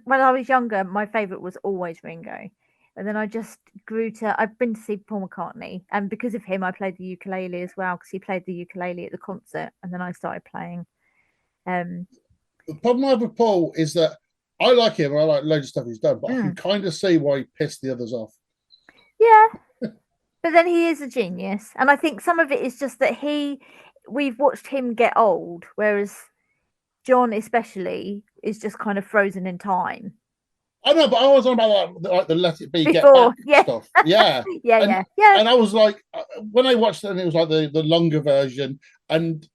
B: When I was younger, my favourite was always Ringo. And then I just grew to. I've been to see Paul McCartney, and because of him, I played the ukulele as well because he played the ukulele at the concert, and then I started playing.
C: The problem I have with Paul is that I like him. I like loads of stuff he's done, but I can kind of see why he pissed the others off.
B: Yeah, but then he is a genius, and I think some of it is just that we've watched him get old, whereas John especially is just kind of frozen in time.
C: I know, but I was on about like the Let It Be
B: Before,
C: Get Back stuff. Yeah.
B: yeah.
C: And I was like, when I watched it, and it was like the longer version, and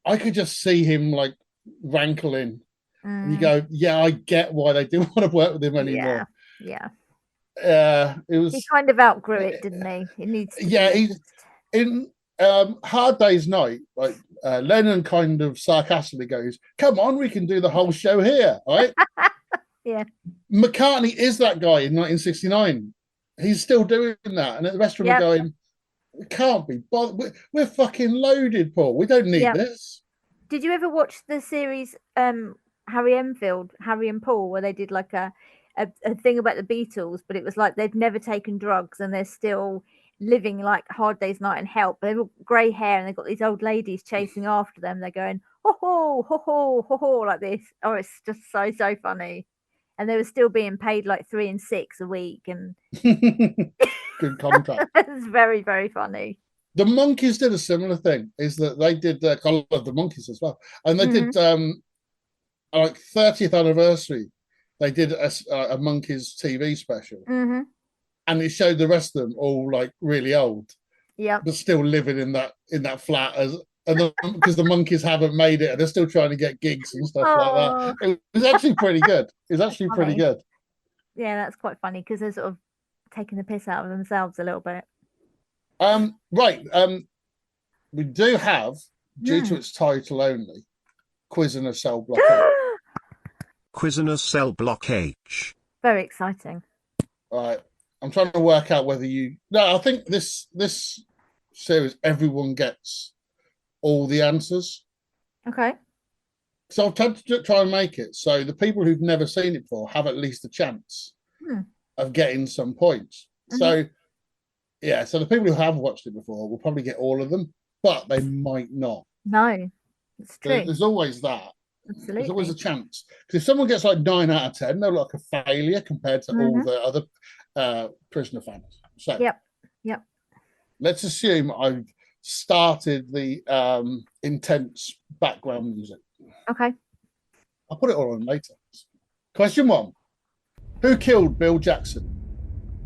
C: I could just see him like rankling. And you go, yeah, I get why they didn't want to work with him anymore.
B: Yeah.
C: It was.
B: He kind of outgrew it, didn't he? He needs to.
C: Yeah, he's in Hard Day's Night. Like Lennon kind of sarcastically goes, "Come on, we can do the whole show here, right?"
B: Yeah.
C: McCartney is that guy in 1969. He's still doing that, and the rest of them are going, "We can't be bothered. We're fucking loaded, Paul. We don't need this."
B: Did you ever watch the series Harry and Paul, where they did like a thing about the Beatles, but it was like they'd never taken drugs and they're still living like Hard Day's Night and Help. They've got grey hair and they've got these old ladies chasing after them. They're going ho ho ho ho ho ho like this. Oh, it's just so funny. And they were still being paid like $3 and $6 a week, and
C: good contract.
B: It's very, very funny.
C: The Monkees did a similar thing. Is that they did I love the Monkees as well, and they did like 30th anniversary. They did a Monkees TV special, and it showed the rest of them all like really old, but still living in that flat because the Monkees haven't made it and they're still trying to get gigs and stuff like that. It was actually pretty good. It was actually pretty good.
B: Yeah, that's quite funny because they're sort of taking the piss out of themselves a little bit.
C: Right. We do have, due to its title only, Quiz in a Cell Block H.
D: Quiz in a Cell Block H.
B: Very exciting.
C: All right. I'm trying to work out whether you. No, I think this series, everyone gets all the answers.
B: Okay.
C: So I've tried to try and make it so the people who've never seen it before have at least a chance of getting some points. So, yeah, so the people who have watched it before will probably get all of them, but they might not.
B: No, it's true.
C: There's always that.
B: Absolutely.
C: There's always a chance. Because if someone gets like 9 out of 10, they're like a failure compared to all the other Prisoner fans. So,
B: Yep.
C: let's assume I've started the intense background music.
B: Okay.
C: I'll put it all on later. Question 1. Who killed Bill Jackson?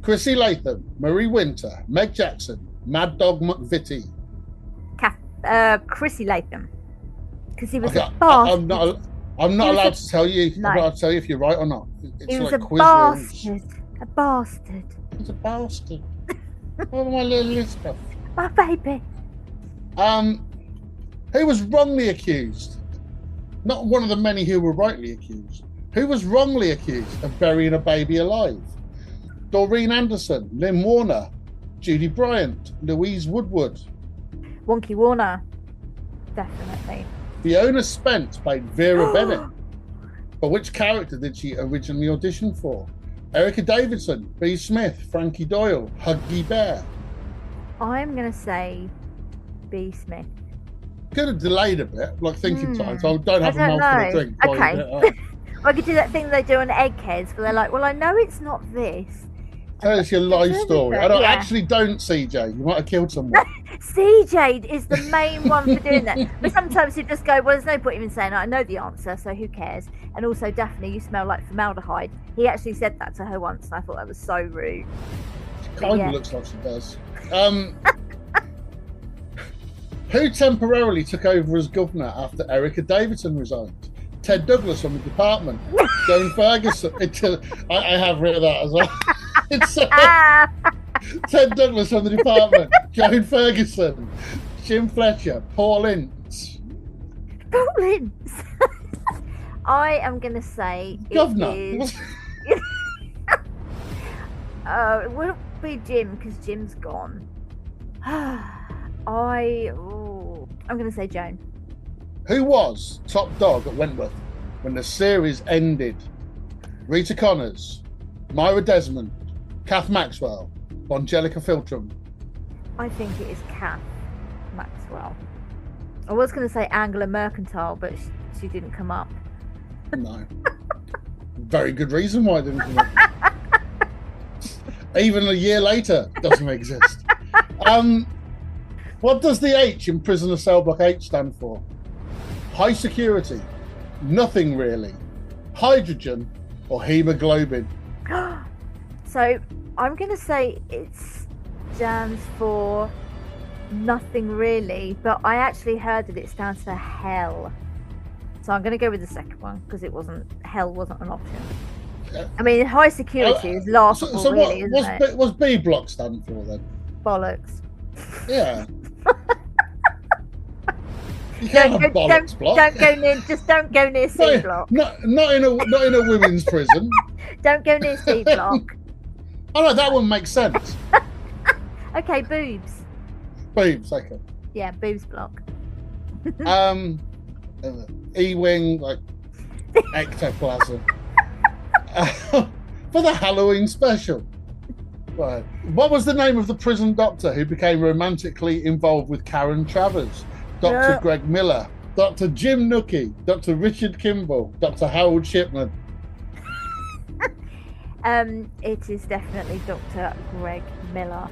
C: Chrissy Latham, Marie Winter, Meg Jackson, Mad Dog McVitie.
B: Chrissy Latham. Because he was
C: Okay,
B: a bastard.
C: I'm not allowed to tell you.
B: No.
C: I'm not allowed to tell you if you're right or not. It's
B: He was
C: like
B: a
C: quiz
B: bastard.
C: rules.
B: A bastard.
C: He's a bastard. Oh, my little Elizabeth.
B: My baby.
C: Who was wrongly accused? Not one of the many who were rightly accused. Who was wrongly accused of burying a baby alive? Doreen Anderson, Lynn Warner, Judy Bryant, Louise Woodward.
B: Wonky Warner. Definitely.
C: Fiona Spence played Vera Bennett. But which character did she originally audition for? Erica Davidson, B. Smith, Frankie Doyle, Huggy Bear.
B: I'm going to say B. Smith.
C: Could have delayed a bit, like thinking time, so I don't have a mouthful of drink.
B: Okay. I could do that thing they do on Eggheads, where they're like, well, I know it's not this.
C: Tell us your life story. I actually don't, CJ. You might have killed someone.
B: CJ is the main one for doing that. But sometimes you just go, well, there's no point even saying, I know the answer, so who cares? And also, Daphne, you smell like formaldehyde. He actually said that to her once, and I thought that was so rude.
C: Kind of looks like she does. Who temporarily took over as governor after Erica Davidson resigned? Ted Douglas from the department. Joan Ferguson. I have read that as well. Ted Douglas from the department. Joan Ferguson. Jim Fletcher. Paul Ince.
B: Paul Ince. I am going to say
C: governor.
B: It is... it wouldn't be Jim because Jim's gone. I'm going to say Joan.
C: Who was top dog at Wentworth when the series ended? Rita Connors, Myra Desmond, Kath Maxwell, Angelica Filtrum.
B: I think it is Kath Maxwell. I was going to say Angela Mercantile, but she didn't come up.
C: No. Very good reason why it didn't come up. Even a year later, doesn't exist. What does the H in Prisoner Cell Block H stand for? High security, nothing really, hydrogen, or hemoglobin?
B: So I'm going to say it stands for nothing really, but I actually heard that it stands for hell. So I'm going to go with the second one because hell wasn't an option. I mean, high security is laughable,
C: so
B: really, isn't it?
C: What's B block stand for then?
B: Bollocks.
C: Yeah. You can't have bollocks block.
B: Just don't go near C block.
C: Not in a women's prison.
B: Don't go near C block.
C: Oh no, that one makes sense.
B: Okay, boobs.
C: Boobs, okay.
B: Yeah, boobs block.
C: E-wing, like ectoplasm. For the Halloween special. Right. What was the name of the prison doctor who became romantically involved with Karen Travers? Dr. Greg Miller, Dr. Jim Nookie, Dr. Richard Kimball, Dr. Harold Shipman.
B: It is definitely Dr. Greg Miller.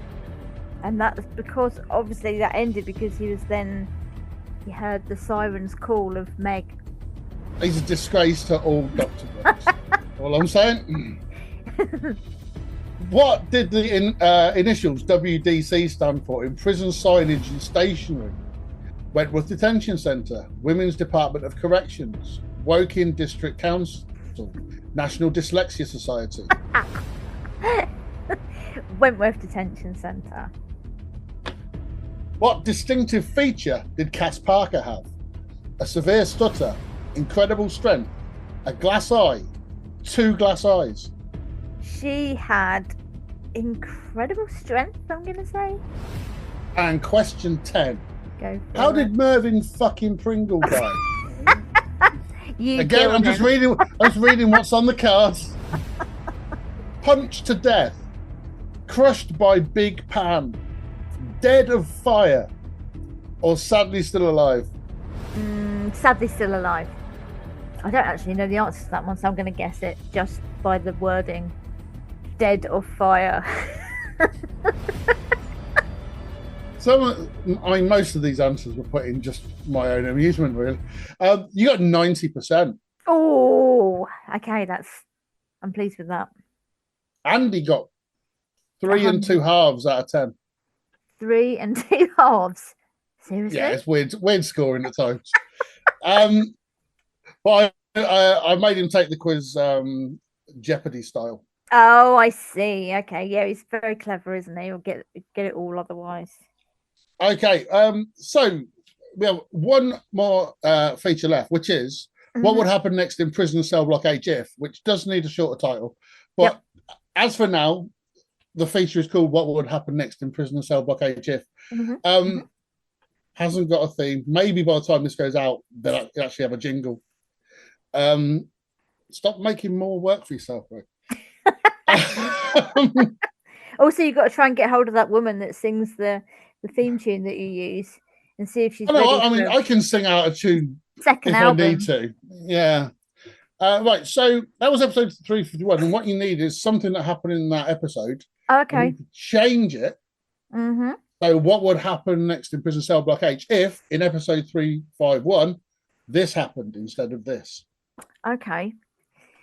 B: And that's because obviously that ended because he heard the siren's call of Meg.
C: He's a disgrace to all Dr. Books. All I'm saying. What did the initials WDC stand for in prison signage and stationery? Wentworth Detention Centre, Women's Department of Corrections, Woking District Council, National Dyslexia Society.
B: Wentworth Detention Centre.
C: What distinctive feature did Cass Parker have? A severe stutter, incredible strength, a glass eye, 2 glass eyes.
B: She had incredible strength, I'm going to say.
C: And question 10.
B: Go for
C: How
B: it.
C: did Mervyn fucking Pringle die?
B: Again,
C: I'm just reading what's on the cards. Punched to death, crushed by Big Pan, dead of fire, or sadly still alive?
B: Sadly still alive. I don't actually know the answer to that one, so I'm going to guess it just by the wording. Dead of fire.
C: Most of these answers were put in just my own amusement, really. You got 90%.
B: Oh, okay, I'm pleased with that.
C: Andy got 3 and 2 halves out of 10.
B: 3 and 2 halves. Seriously?
C: Yeah, it's weird scoring at times. But I made him take the quiz Jeopardy style.
B: Oh, I see. Okay, yeah, he's very clever, isn't he? He'll get it all otherwise.
C: Okay, so we have one more feature left, which is what would happen next in Prison Cell Block H if, which does need a shorter title. But as for now, the feature is called What Would Happen Next in Prison Cell Block H if. Hasn't got a theme. Maybe by the time this goes out, they'll actually have a jingle. Stop making more work for yourself, right?
B: Also, you've got to try and get hold of that woman that sings the theme tune that you use and see if she's ready.
C: I can sing out a tune
B: second
C: if
B: album.
C: I need to. Yeah. Right, so that was episode 351, and what you need is something that happened in that episode.
B: Okay.
C: Change it.
B: Mm-hmm.
C: So what would happen next in Prison Cell Block H if, in episode 351, this happened instead of this?
B: Okay.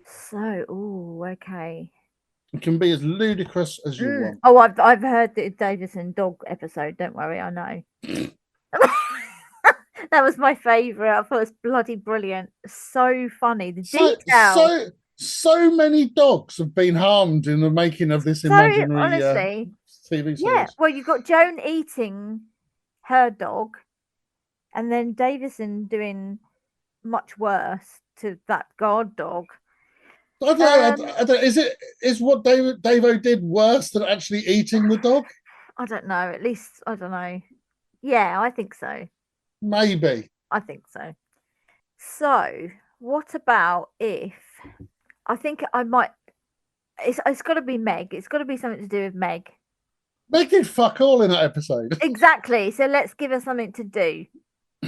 B: So, okay.
C: It can be as ludicrous as you want.
B: Oh, I've heard the Davison dog episode. Don't worry, I know. That was my favourite. I thought it was bloody brilliant. So funny. The detail.
C: So many dogs have been harmed in the making of this imaginary
B: honestly,
C: TV series.
B: Yeah, well, you've got Joan eating her dog, and then Davison doing much worse to that guard dog.
C: I don't know, is what Davo did worse than actually eating the dog?
B: I don't know. At least I don't know. Yeah, I think so.
C: Maybe.
B: I think so. So, what about if I think I might It's got to be Meg. It's got to be something to do with Meg.
C: Meg did fuck all in that episode.
B: Exactly. So let's give her something to do.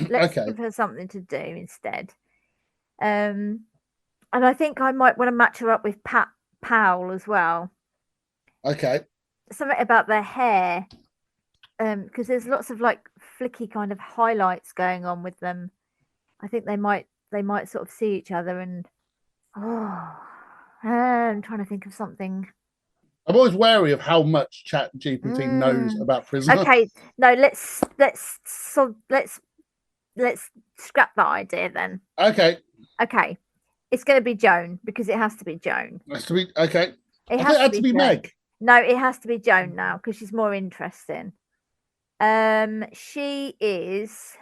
B: Let's
C: Okay.
B: give her something to do instead. And I think I might want to match her up with Pat Powell as well.
C: Okay.
B: Something about their hair. Because there's lots of like flicky kind of highlights going on with them. I think they might sort of see each other and I'm trying to think of something.
C: I'm always wary of how much Chat GPT knows about Prisoner.
B: Okay, no, let's scrap that idea then.
C: Okay.
B: Okay, it's going to be Joan because it has to be Joan.
C: Has to be okay.
B: It
C: I
B: has
C: think it had to be
B: Joan.
C: Meg.
B: No, it has to be Joan now because she's more interesting. She is.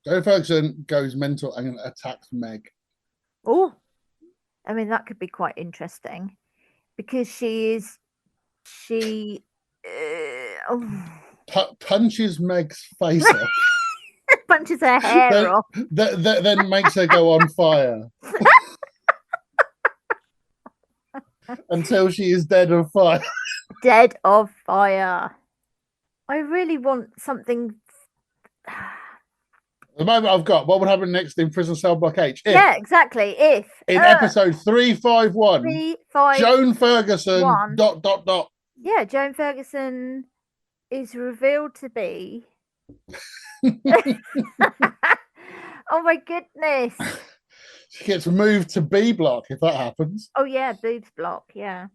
C: Joe Ferguson goes mental and attacks Meg.
B: Oh, I mean that could be quite interesting because she
C: punches Meg's face off.
B: Punches her hair off.
C: Then makes her go on fire. Until she is dead of fire.
B: Dead of fire. I really want something.
C: The moment I've got, what would happen next in Prison Cell Block H?
B: Yeah, exactly. If
C: in episode 351, Joan Ferguson ...
B: Yeah, Joan Ferguson is revealed to be. Oh my goodness.
C: She gets moved to B block if that happens.
B: Oh yeah, boobs block. Yeah,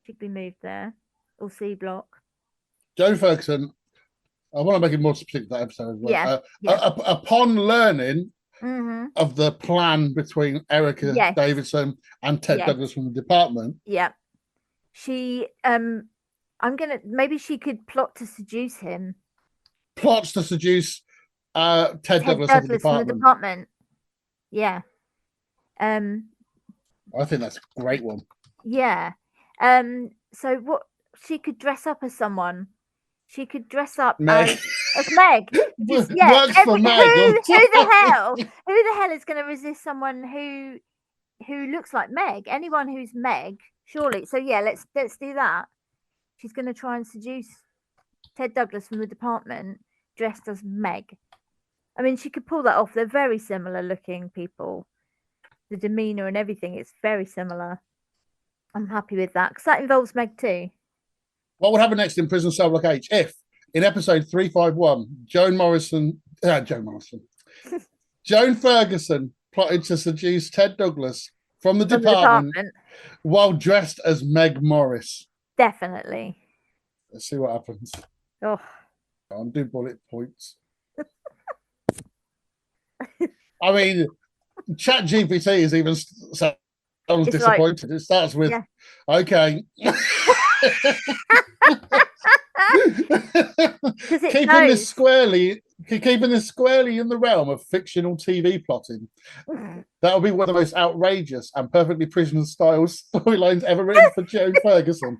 B: she'd be moved there, or C block.
C: Joan Ferguson. I want to make it more specific that episode as well.
B: Yeah.
C: Upon learning of the plan between Erica Davidson and Ted Douglas from the department.
B: Yeah. She maybe she could plot to seduce him.
C: Plots to seduce Ted Douglas from the department.
B: Yeah.
C: I think that's a great one.
B: Yeah. So what she could dress up as someone. She could dress up
C: Meg.
B: as Meg.
C: Works for Meg.
B: Who the hell is going to resist someone who looks like Meg? Anyone who's Meg, surely. So yeah, let's do that. She's going to try and seduce Ted Douglas from the department dressed as Meg. I mean, she could pull that off. They're very similar looking people. The demeanor and everything, it's very similar. I'm happy with that because that involves Meg too.
C: What would happen next in Prison Cell Block H if, in episode 351, Joan Ferguson plotted to seduce Ted Douglas from the department while dressed as Meg Morris?
B: Definitely.
C: Let's see what happens.
B: Oh.
C: I'll do bullet points. I mean, Chat GPT is even sounds disappointed. It starts with, okay. Keeping this squarely in the realm of fictional TV plotting, that'll be one of the most outrageous and perfectly prisoner-style storylines ever written for Joan Ferguson.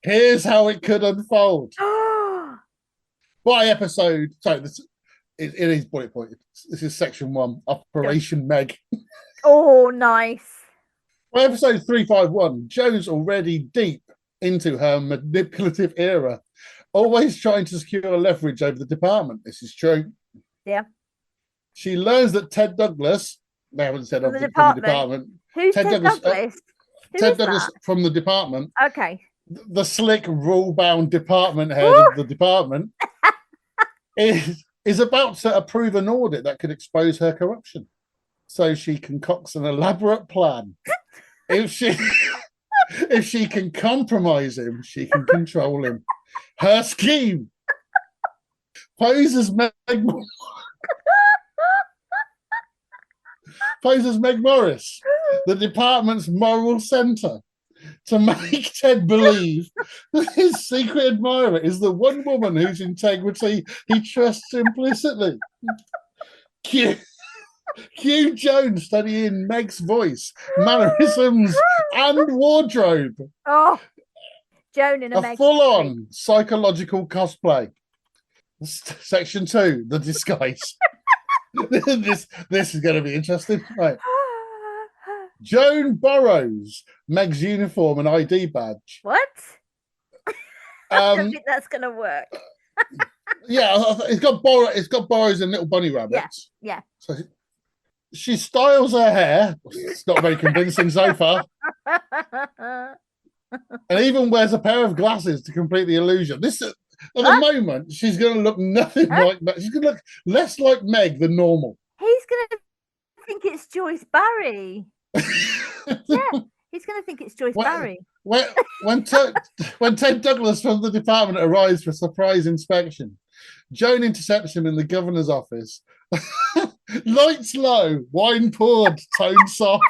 C: Here's how it could unfold. By episode, sorry, it is bullet pointed. This is section 1, Operation Meg.
B: Oh, nice.
C: By episode 351, Joan's already deep into her manipulative era, always trying to secure leverage over the department. This is true.
B: Yeah.
C: She learns that Ted Douglas, they haven't said from the department.
B: Who's Ted Douglas?
C: Ted Douglas from the department.
B: Okay.
C: The slick, rule-bound department head of the department is about to approve an audit that could expose her corruption. So she concocts an elaborate plan. If she can compromise him, she can control him. Her scheme poses Meg Morris, the department's moral center, to make Ted believe that his secret admirer is the one woman whose integrity he trusts implicitly. Cue Jones studying Meg's voice, mannerisms, and wardrobe.
B: Oh, Joan in a Meg
C: full-on psychological cosplay. Section 2, the disguise. This is going to be interesting. Right. Joan borrows Meg's uniform and ID badge.
B: What? I don't think that's gonna work.
C: Yeah, it's got borrows and little bunny rabbits.
B: Yeah.
C: So she styles her hair. It's not very convincing so far. And even wears a pair of glasses to complete the illusion. At the moment, she's going to look nothing like that. She's going to look less like Meg than normal.
B: He's going to think it's Joyce Barry. Yeah, he's going to think it's Joyce Barry.
C: When Ted Douglas from the department arrives for a surprise inspection, Joan intercepts him in the governor's office. Lights low, wine poured, tone soft.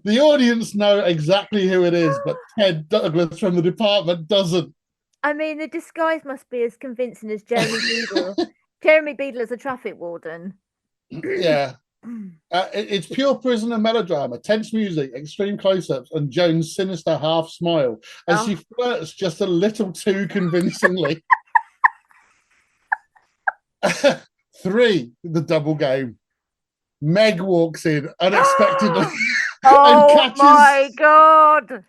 C: The audience know exactly who it is, but Ted Douglas from the department doesn't.
B: I mean, the disguise must be as convincing as Jeremy Beadle. Jeremy Beadle as a traffic warden.
C: Yeah. It's pure prisoner melodrama, tense music, extreme close-ups, and Joan's sinister half smile as she flirts just a little too convincingly. 3, the double game. Meg walks in unexpectedly.
B: Oh my God!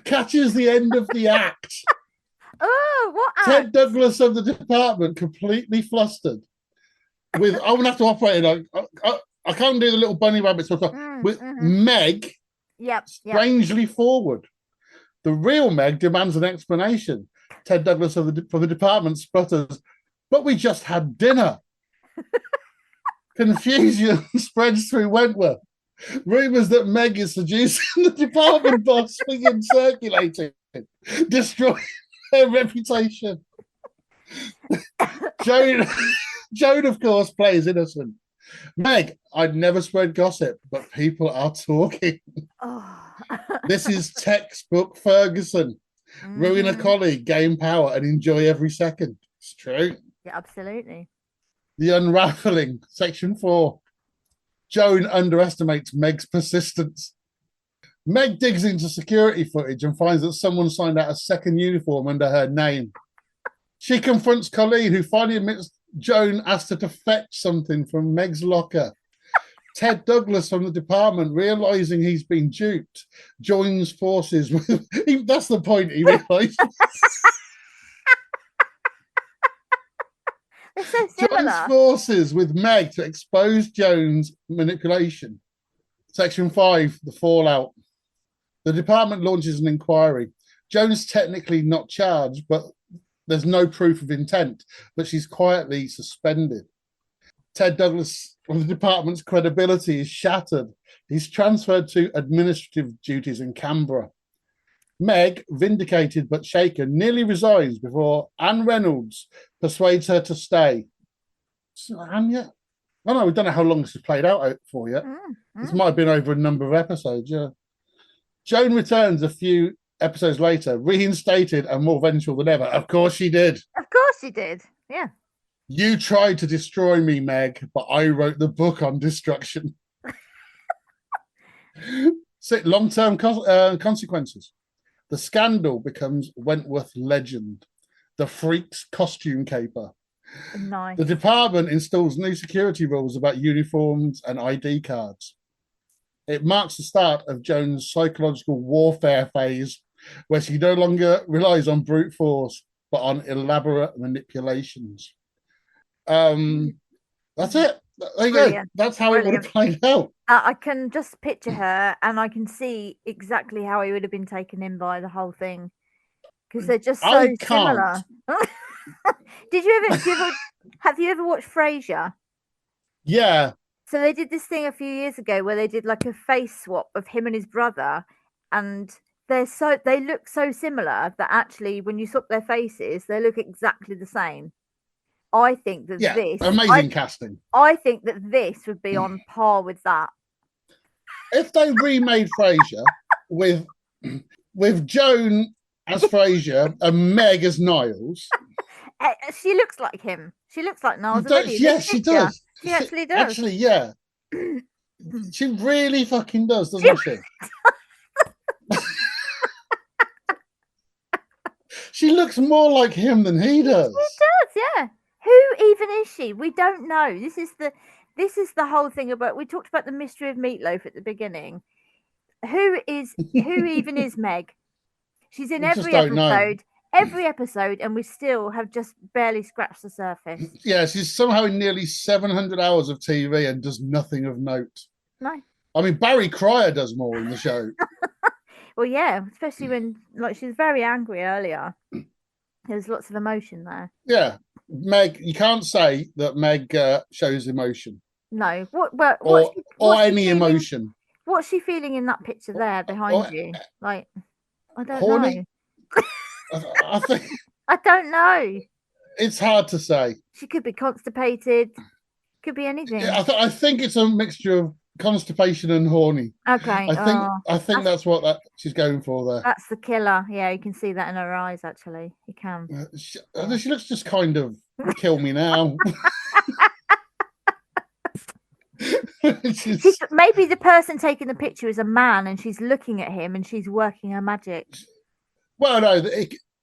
C: Catches the end of the act.
B: Oh, what act?
C: Ted Douglas of the department, completely flustered. I'm gonna have to operate it. I can't do the little bunny rabbit stuff. With Meg, strangely forward. The real Meg demands an explanation. Ted Douglas for the department sputters, "But we just had dinner." Confusion spreads through Wentworth. Rumours that Meg is seducing the department boss begin circulating, destroying her reputation. Joan, of course, plays innocent. Meg, I'd never spread gossip, but people are talking. This is textbook Ferguson. Ruin a colleague, gain power, and enjoy every second. It's true.
B: Yeah, absolutely.
C: The unraveling, section 4. Joan underestimates Meg's persistence. Meg digs into security footage and finds that someone signed out a second uniform under her name. She confronts Colleen, who finally admits Joan asked her to fetch something from Meg's locker. Ted Douglas from the department, realizing he's been duped, joins forces with... That's the point he realizes.
B: They're so similar.
C: Joins forces with Meg to expose Joan's manipulation. Section 5, the fallout. The department launches an inquiry. Joan's technically not charged, but there's no proof of intent, but she's quietly suspended. Ted Douglas of the department's credibility is shattered. He's transferred to administrative duties in Canberra. Meg, vindicated but shaken, nearly resigns before Anne Reynolds persuades her to stay. So, Anne, yeah. I don't know, we don't know how long this has played out for yet. This might have been over a number of episodes, yeah. Joan returns a few episodes later, reinstated and more vengeful than ever. Of course she did.
B: Of course she did, yeah.
C: You tried to destroy me, Meg, but I wrote the book on destruction. Long-term consequences. The scandal becomes Wentworth legend. The freak's costume caper.
B: Nice.
C: The department installs new security rules about uniforms and ID cards. It marks the start of Joan's psychological warfare phase, where she no longer relies on brute force, but on elaborate manipulations. That's it. There you go. That's how it would have played out.
B: I can just picture her, and I can see exactly how he would have been taken in by the whole thing, because they're just so similar. Have you ever watched Frasier?
C: Yeah.
B: So they did this thing a few years ago where they did like a face swap of him and his brother, and they look so similar that actually when you swap their faces, they look exactly the same. I think that
C: amazing casting.
B: I think that this would be on par with that.
C: If they remade Frasier with Joan as Frasier and Meg as Niles.
B: She looks like him. She looks like Niles.
C: Yes, she does.
B: She actually does.
C: Actually, yeah. She really fucking does, doesn't she? She looks more like him than he does.
B: She does, yeah. Who even is she? We don't know. This is the whole thing about. We talked about the mystery of Meatloaf at the beginning. Who even is Meg? She's in
C: We just
B: every
C: don't know.
B: episode, and we still have just barely scratched the surface.
C: Yeah, she's somehow in nearly 700 hours of TV and does nothing of note.
B: No.
C: I mean, Barry Cryer does more in the show.
B: Well, yeah, especially when she was very angry earlier. There's lots of emotion there.
C: Yeah, Meg. You can't say that Meg shows emotion.
B: No.
C: Or any emotion.
B: What's she feeling in that picture there behind you? Like, I don't
C: horny?
B: know.
C: I think
B: I don't know.
C: It's hard to say.
B: She could be constipated. Could be anything.
C: Yeah, I think it's a mixture of constipation and horny.
B: Okay.
C: I think that's what she's going for there.
B: That's the killer. Yeah, you can see that in her eyes. Actually, you can.
C: She looks just kind of kill me now.
B: Maybe the person taking the picture is a man, and she's looking at him, and she's working her magic.
C: Well, no,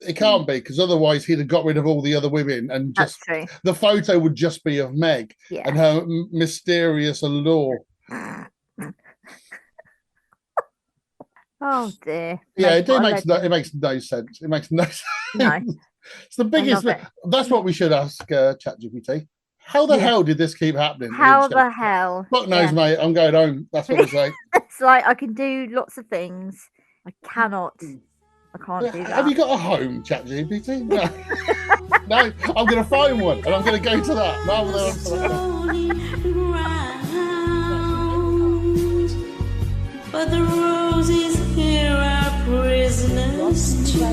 C: it can't be, because otherwise he'd have got rid of all the other women, and just the photo would just be of Meg and her mysterious allure.
B: Oh dear.
C: Yeah, it makes no sense. It makes no sense.
B: No.
C: It's the biggest. That's what we should ask ChatGPT. How the hell did this keep happening?
B: How the hell?
C: Fuck knows, mate. I'm going home. That's what we say.
B: It's like I can do lots of things. I cannot. I can't do that.
C: Have you got a home, ChatGPT? No. No, I'm going to find one, and I'm going to go to that. No,
G: but the roses here are prisoners too.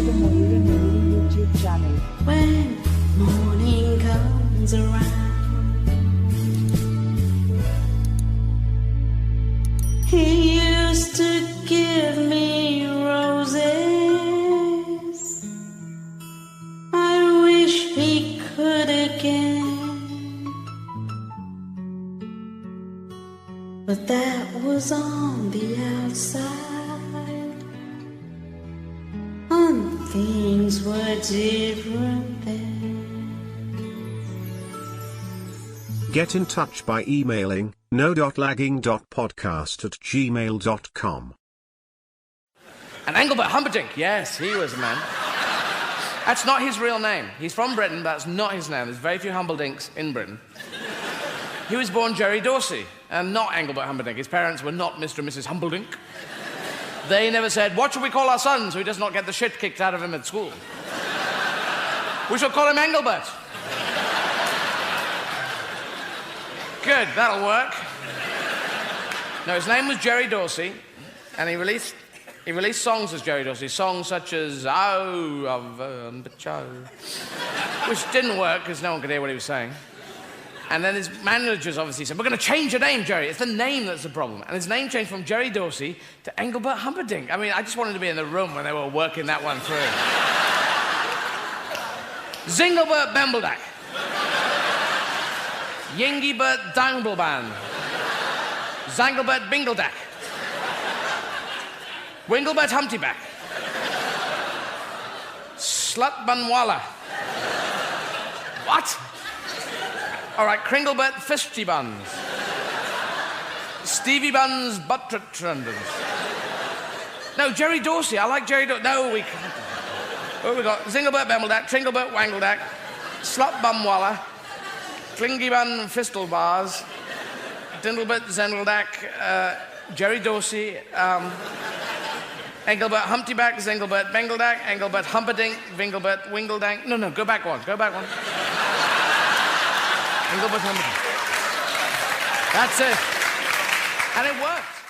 G: When morning comes around, he used to give me roses. I wish he could again, but that was on the outside, and things were different then.
D: Get in touch by emailing no.lagging.podcast@gmail.com.
I: And Engelbert Humperdinck, yes, he was a man. That's not his real name. He's from Britain, but that's not his name. There's very few Humperdinks in Britain. He was born Jerry Dorsey, and not Engelbert Humperdinck. His parents were not Mr. and Mrs. Humperdinck. They never said, what should we call our son so he does not get the shit kicked out of him at school? We shall call him Engelbert. Good, that'll work. No, his name was Jerry Dorsey, and he released songs as Jerry Dorsey, songs such as "Oh, which didn't work because no one could hear what he was saying. And then his managers obviously said, we're going to change your name, Jerry. It's the name that's the problem. And his name changed from Jerry Dorsey to Engelbert Humperdinck. I mean, I just wanted to be in the room when they were working that one through. Zingelbert Bembledack. Yingibert Dangleband. Zangelbert Bingledack. Wingelbert Humptyback. Slutbunwalla. What? All right, Kringlebert Fishy Buns. Stevie Buns Buttrundens. No, Jerry Dorsey. I like Jerry Dorsey. No, we can't. What we got? Zingelbert Bembledack, Tringlebert Wangledack, Slutbumwalla, Klingibun Fistelbars, Dindlebert Zendeldack, Jerry Dorsey, Engelbert Humptyback, Zingelbert Bengledack, Engelbert Humperdinck, Vingelbert Wingledank. No, go back one. Engelbert Humperdinck. That's it. And it worked.